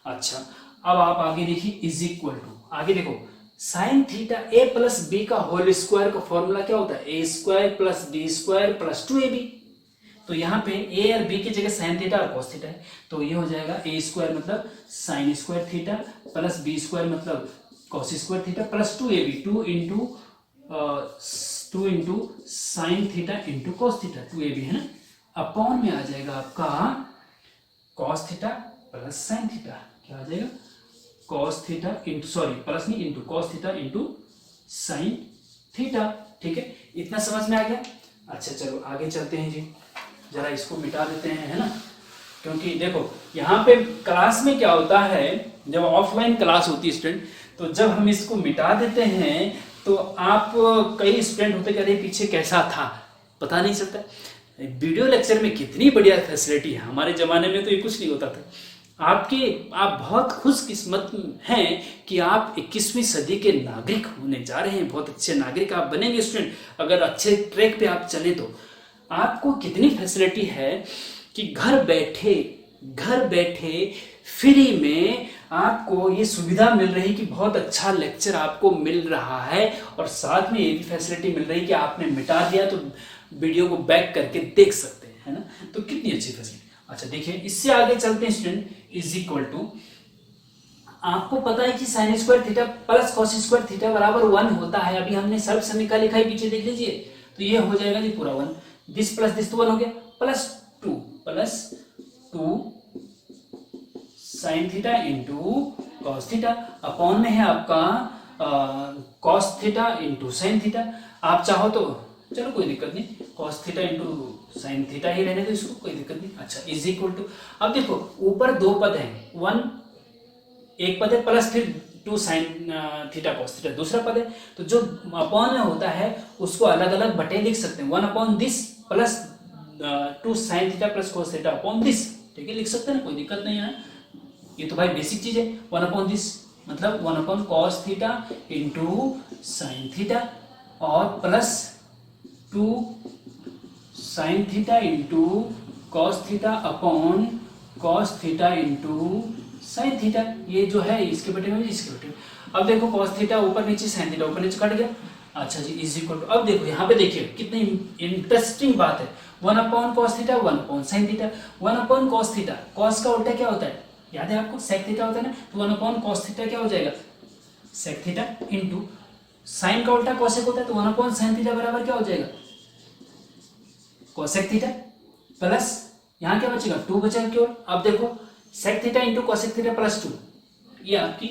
अच्छा, अब आप आगे देखिए इज इक्वल टू, आगे देखो sine theta A plus B का होल स्क्वायर का फॉर्मूला क्या होता है, A square plus B square plus 2ab, तो यहाँ पे ए और बी की जगह साइन थीटा और कॉस थीटा है, तो ये हो जाएगा ए स्क्वायर मतलब sine square theta plus B square मतलब cos square theta plus 2ab, 2 into sine theta into cos theta, 2ab है ना, अपॉन में आ जाएगा आपका cos theta plus sine theta, क्या आ जाएगा cos theta into sorry plus नहीं into cos theta into sine theta, ठीक है, इतना समझ में आ गया। अच्छा चलो आगे चलते हैं जी, जरा इसको मिटा देते हैं, है ना, क्योंकि देखो यहाँ पे क्लास में क्या होता है, जब ऑफलाइन क्लास होती है स्टूडेंट, तो जब हम इसको मिटा देते हैं तो आप कई स्टूडेंट होते कह रहे पीछे कैसा था पता नहीं चलता। वीडियो लेक्चर में कितनी बढ़िया फैसिलिटी है, हमारे जमाने में तो ये कुछ नहीं होता था, आप बहुत खुशकिस्मत हैं कि आप 21वीं सदी के नागरिक होने जा रहे हैं। बहुत अच्छे नागरिक आप बनेंगे स्टूडेंट, अगर अच्छे ट्रैक पे आप चले तो। आपको कितनी फैसिलिटी है कि घर बैठे फ्री में आपको ये सुविधा मिल रही कि बहुत अच्छा लेक्चर आपको मिल रहा है, और साथ में ये भी फैसिलिटी मिल रही कि आपने मिटा दिया तो वीडियो को बैक करके देख सकते हैं, है ना। तो कितनी अच्छी फैसिलिटी। अच्छा देखिए, इससे आगे चलते हैं स्टूडेंट। इज इक्वल टू, आपको पता है कि sign square theta plus cos square theta बराबर 1 होता है। अभी हमने सर्व समीका लिखा है, पीछे देख लीजिए, तो ये हो जाएगा जी पूरा 1। दिस प्लस दिस तो 1 हो गया, plus 2 sine theta into cos theta, upon में है आपका cos theta into sine theta. आप चाहो तो चलो कोई दिक्कत नहीं, cos theta into sine theta ही रहने दो इसको, कोई दिक्कत नहीं। अच्छा इज इक्वल टू, अब देखो ऊपर दो पद हैं, 1 एक पद है, प्लस फिर 2 साइन थीटा कॉस थीटा दूसरा पद है। तो जो अपॉन में होता है उसको अलग अलग बटे लिख सकते हैं, 1 upon this plus 2 sine theta plus cos theta upon this, ठीक है, लिख सकते हैं, कोई दिक्कत नहीं है। ये तो भाई बेसिक चीज है। 1 अपॉन दिस मतलब 1 upon cos theta into sine theta, और plus 2 sine theta into cos theta upon cos theta into sine theta. ये जो है इसके बटे में इसके बटे में। अब देखो कॉस थीटा ऊपर नीचे, साइन थीटा ऊपर नीचे कट गया। अच्छा जी इज इक्वल टू, अब देखो यहाँ पे देखिए कितनी इंटरेस्टिंग बात है। 1 upon cos theta 1 upon sine theta. 1 upon cos theta, cos का उल्टा क्या होता है याद है आपको, सेक थीटा होता है ना। तो 1 अपॉन कॉस थीटा क्या हो जाएगा, सेक थीटा, इंटू साइन का उल्टा कॉसेक होता है, तो 1 अपॉन साइन थीटा बराबर क्या हो जाएगा, कोसेक थीटा, प्लस यहाँ क्या बचेगा 2 बचेगा केवल। अब देखो sec theta into cosec theta plus 2, ये आपकी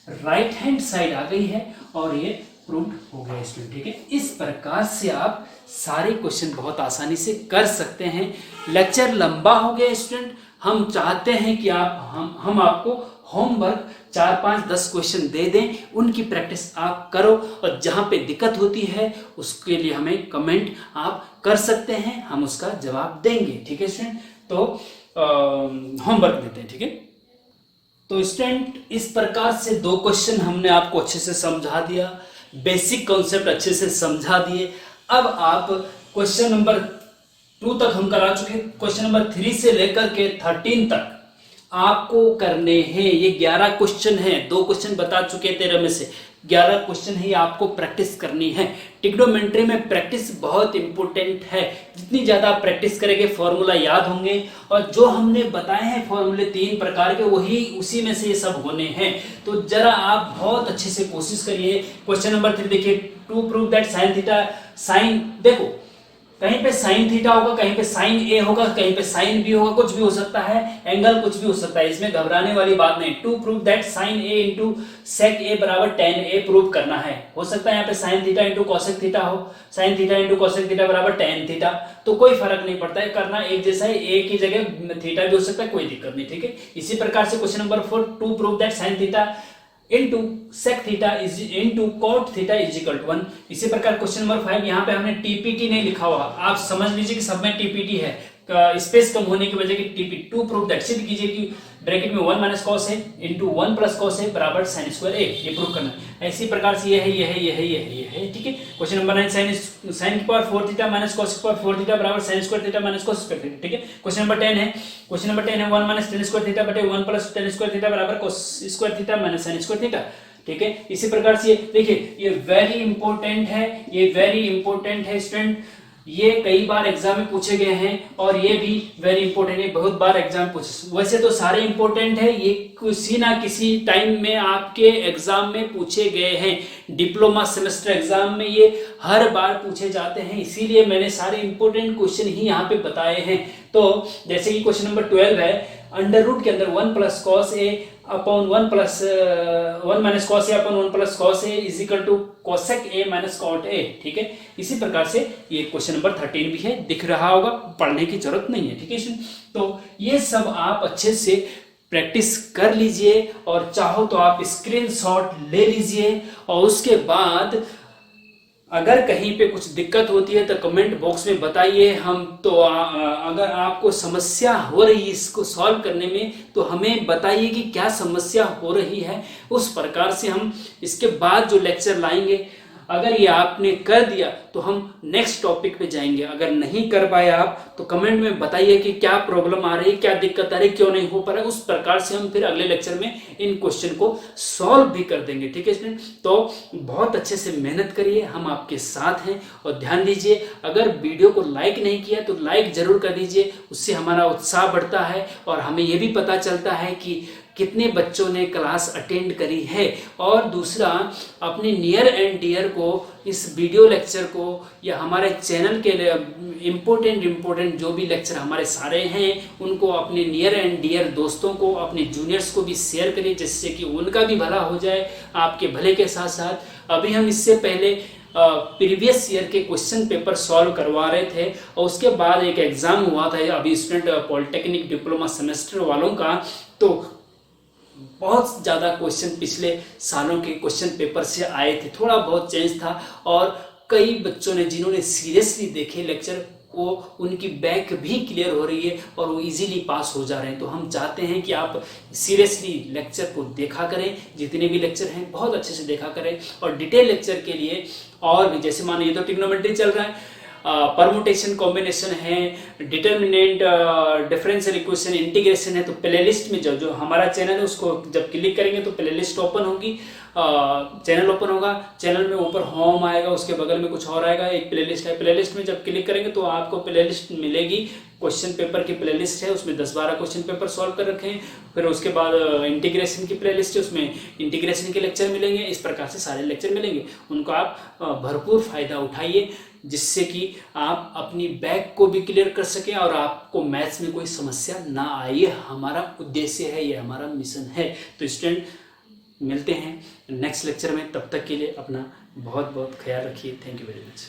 राइट हैंड साइड आ गई है और ये प्रूव हो गया स्टूडेंट, ठीक है। इस प्रकार से आप सारे क्वेश्चन बहुत आसानी से कर सकते हैं। लेक्चर लंबा हो गया स्टूडेंट, हम चाहते हैं कि हम आपको होमवर्क 4, 5, 10 क्वेश्चन दे दें, उनकी प्रैक्टिस आप करो, और जहां पे दिक्कत होती है उसके लिए हमें कमेंट आप कर सकते हैं, हम उसका जवाब देंगे, ठीक है स्टूडेंट। तो होमवर्क देते हैं, ठीक है। तो स्टूडेंट इस प्रकार से 2 क्वेश्चन हमने आपको अच्छे से समझा दिया, बेसिक कॉन्सेप्ट अच्छे से समझा दिए। अब आप क्वेश्चन नंबर 2 तक हम करा चुके, क्वेश्चन नंबर 3 से लेकर के 13 तक आपको करने हैं। ये 11 क्वेश्चन हैं, 2 क्वेश्चन बता चुके 13 में से 11 क्वेश्चन ही आपको प्रैक्टिस करनी है। ट्रिग्नोमेट्री में प्रैक्टिस बहुत इंपॉर्टेंट है, जितनी ज्यादा आप प्रैक्टिस करेंगे फॉर्मूला याद होंगे, और जो हमने बताए हैं फॉर्मूले 3 प्रकार के वही उसी में से ये सब होने हैं। तो जरा आप बहुत अच्छे से कोशिश करिए। क्वेश्चन नंबर 3 देखिए, to prove that sine theta, sine देखो कहीं पे साइन थीटा होगा, कहीं पे साइन ए होगा, कहीं पे साइन बी होगा, कुछ भी हो सकता है, एंगल कुछ भी हो सकता है, इसमें घबराने वाली बात नहीं। To prove that sine A into sec A बराबर टेन ए प्रूव करना है। हो सकता है यहाँ पे sine theta into cosec theta हो, sine theta into cosec theta बराबर टेन थीटा, तो कोई फर्क नहीं पड़ता है, करना एक जैसा है, ए की जगह थीटा भी हो सकता है, कोई दिक्कत नहीं, ठीक है। इसी प्रकार से question number 4, to prove that sine theta into sec theta is into cot theta is equal to 1। इसी प्रकार क्वेश्चन नंबर 5, यहाँ पे हमने टीपीटी नहीं लिखा हुआ, आप समझ लीजिए कि सब में टीपीटी है, स्पेस कम होने की वजह की टीपी। टू प्रूव दैट, सिद्ध कीजिए कि ब्रैकेट में 1 माइनस कॉस है इंटू 1 प्लस कॉस है बराबर साइन स्क्वायर ए, ये प्रूव करना है। इसी प्रकार से ये है, ठीक है। क्वेश्चन नंबर 9, साइन की पावर 4 थीटा माइनस कॉस की पावर 4 थीटा बराबर sign square theta minus cos square theta, ठीक है। क्वेश्चन नंबर 10 है, 1 माइनस टेन स्क्वायर थीटा बटे 1 प्लस टेन स्क्वायर थीटा बराबर cos square theta minus sign square theta, ठीक है। इसी प्रकार से देखिए ये वेरी इंपॉर्टेंट है, ये वेरी इंपॉर्टेंट है स्टूडेंट, ये कई बार एग्जाम में पूछे गए हैं, और ये भी वेरी इंपॉर्टेंट है, बहुत बार एग्जाम पूछे। वैसे तो सारे इंपॉर्टेंट है, ये किसी ना किसी टाइम में आपके एग्जाम में पूछे गए हैं। डिप्लोमा सेमेस्टर एग्जाम में ये हर बार पूछे जाते हैं, इसीलिए मैंने सारे इंपॉर्टेंट क्वेश्चन ही यहाँ पे बताए हैं। तो जैसे कि क्वेश्चन नंबर 12 है, अंडर रूट के अंदर 1 plus cos A upon 1 minus cos A upon 1 plus cos A is equal to cosec A minus cot A, ठीक है। इसी प्रकार से ये क्वेश्चन नंबर 13 भी है, दिख रहा होगा, पढ़ने की जरूरत नहीं है, ठीक है। तो ये सब आप अच्छे से प्रैक्टिस कर लीजिए, और चाहो तो आप स्क्रीनशॉट ले लीजिए, और उसके बाद अगर कहीं पे कुछ दिक्कत होती है तो कमेंट बॉक्स में बताइए। हम तो अगर आपको समस्या हो रही है इसको सॉल्व करने में तो हमें बताइए कि क्या समस्या हो रही है, उस प्रकार से हम इसके बाद जो लेक्चर लाएंगे अगर ये आपने कर दिया तो हम नेक्स्ट टॉपिक पे जाएंगे। अगर नहीं कर पाए आप तो कमेंट में बताइए कि क्या प्रॉब्लम आ रही है, क्या दिक्कत आ रही है, क्यों नहीं हो पा रहा है। उस प्रकार से हम फिर अगले लेक्चर में इन क्वेश्चन को सॉल्व भी कर देंगे। ठीक है स्टूडेंट, तो बहुत अच्छे से मेहनत करिए, हम आपके साथ हैं। और ध्यान दीजिए, अगर वीडियो को लाइक नहीं किया तो लाइक जरूर कर दीजिए, उससे हमारा उत्साह बढ़ता है और हमें ये भी पता चलता है कि कितने बच्चों ने क्लास अटेंड करी है। और दूसरा, अपने नियर एंड डियर को इस वीडियो लेक्चर को या हमारे चैनल के इम्पोर्टेंट जो भी लेक्चर हमारे सारे हैं उनको अपने नियर एंड डियर दोस्तों को, अपने जूनियर्स को भी शेयर करें, जिससे कि उनका भी भला हो जाए आपके भले के साथ साथ। अभी हम इससे पहले प्रीवियस ईयर के क्वेश्चन पेपर सॉल्व करवा रहे थे और उसके बाद एक एग्जाम हुआ था अभी स्टूडेंट पॉलिटेक्निक डिप्लोमा सेमेस्टर वालों का, तो बहुत ज़्यादा क्वेश्चन पिछले सालों के क्वेश्चन पेपर से आए थे, थोड़ा बहुत चेंज था। और कई बच्चों ने जिन्होंने सीरियसली देखे लेक्चर वो उनकी बैक भी क्लियर हो रही है और वो इजीली पास हो जा रहे हैं। तो हम चाहते हैं कि आप सीरियसली लेक्चर को देखा करें, जितने भी लेक्चर हैं बहुत अच्छे से देखा करें। और डिटेल लेक्चर के लिए और भी, जैसे मानो ये तो ट्रिग्नोमेट्री चल रहा है, परमुटेशन कॉम्बिनेशन है, डिटर्मिनेंट, डिफरेंशियल इक्वेशन, इंटीग्रेशन है, तो प्लेलिस्ट में जो हमारा चैनल है उसको जब क्लिक करेंगे तो प्लेलिस्ट ओपन होगी, चैनल ओपन होगा, चैनल में ऊपर होम आएगा, उसके बगल में कुछ और आएगा, एक प्लेलिस्ट है। प्लेलिस्ट में जब क्लिक करेंगे तो आपको प्लेलिस्ट मिलेगी, क्वेश्चन पेपर की प्लेलिस्ट है, उसमें 10-12 क्वेश्चन पेपर सॉल्व कर रखे हैं। फिर उसके बाद इंटीग्रेशन की प्लेलिस्ट है, उसमें इंटीग्रेशन के लेक्चर मिलेंगे। इस प्रकार से सारे लेक्चर मिलेंगे, उनको आप भरपूर फायदा उठाइए, जिससे कि आप अपनी बैक को भी क्लियर कर सकें और आपको मैथ्स में कोई समस्या ना आए। ये हमारा उद्देश्य है, ये हमारा मिशन है। तो स्टूडेंट, मिलते हैं नेक्स्ट लेक्चर में, तब तक के लिए अपना बहुत बहुत ख्याल रखिए। Thank you very much.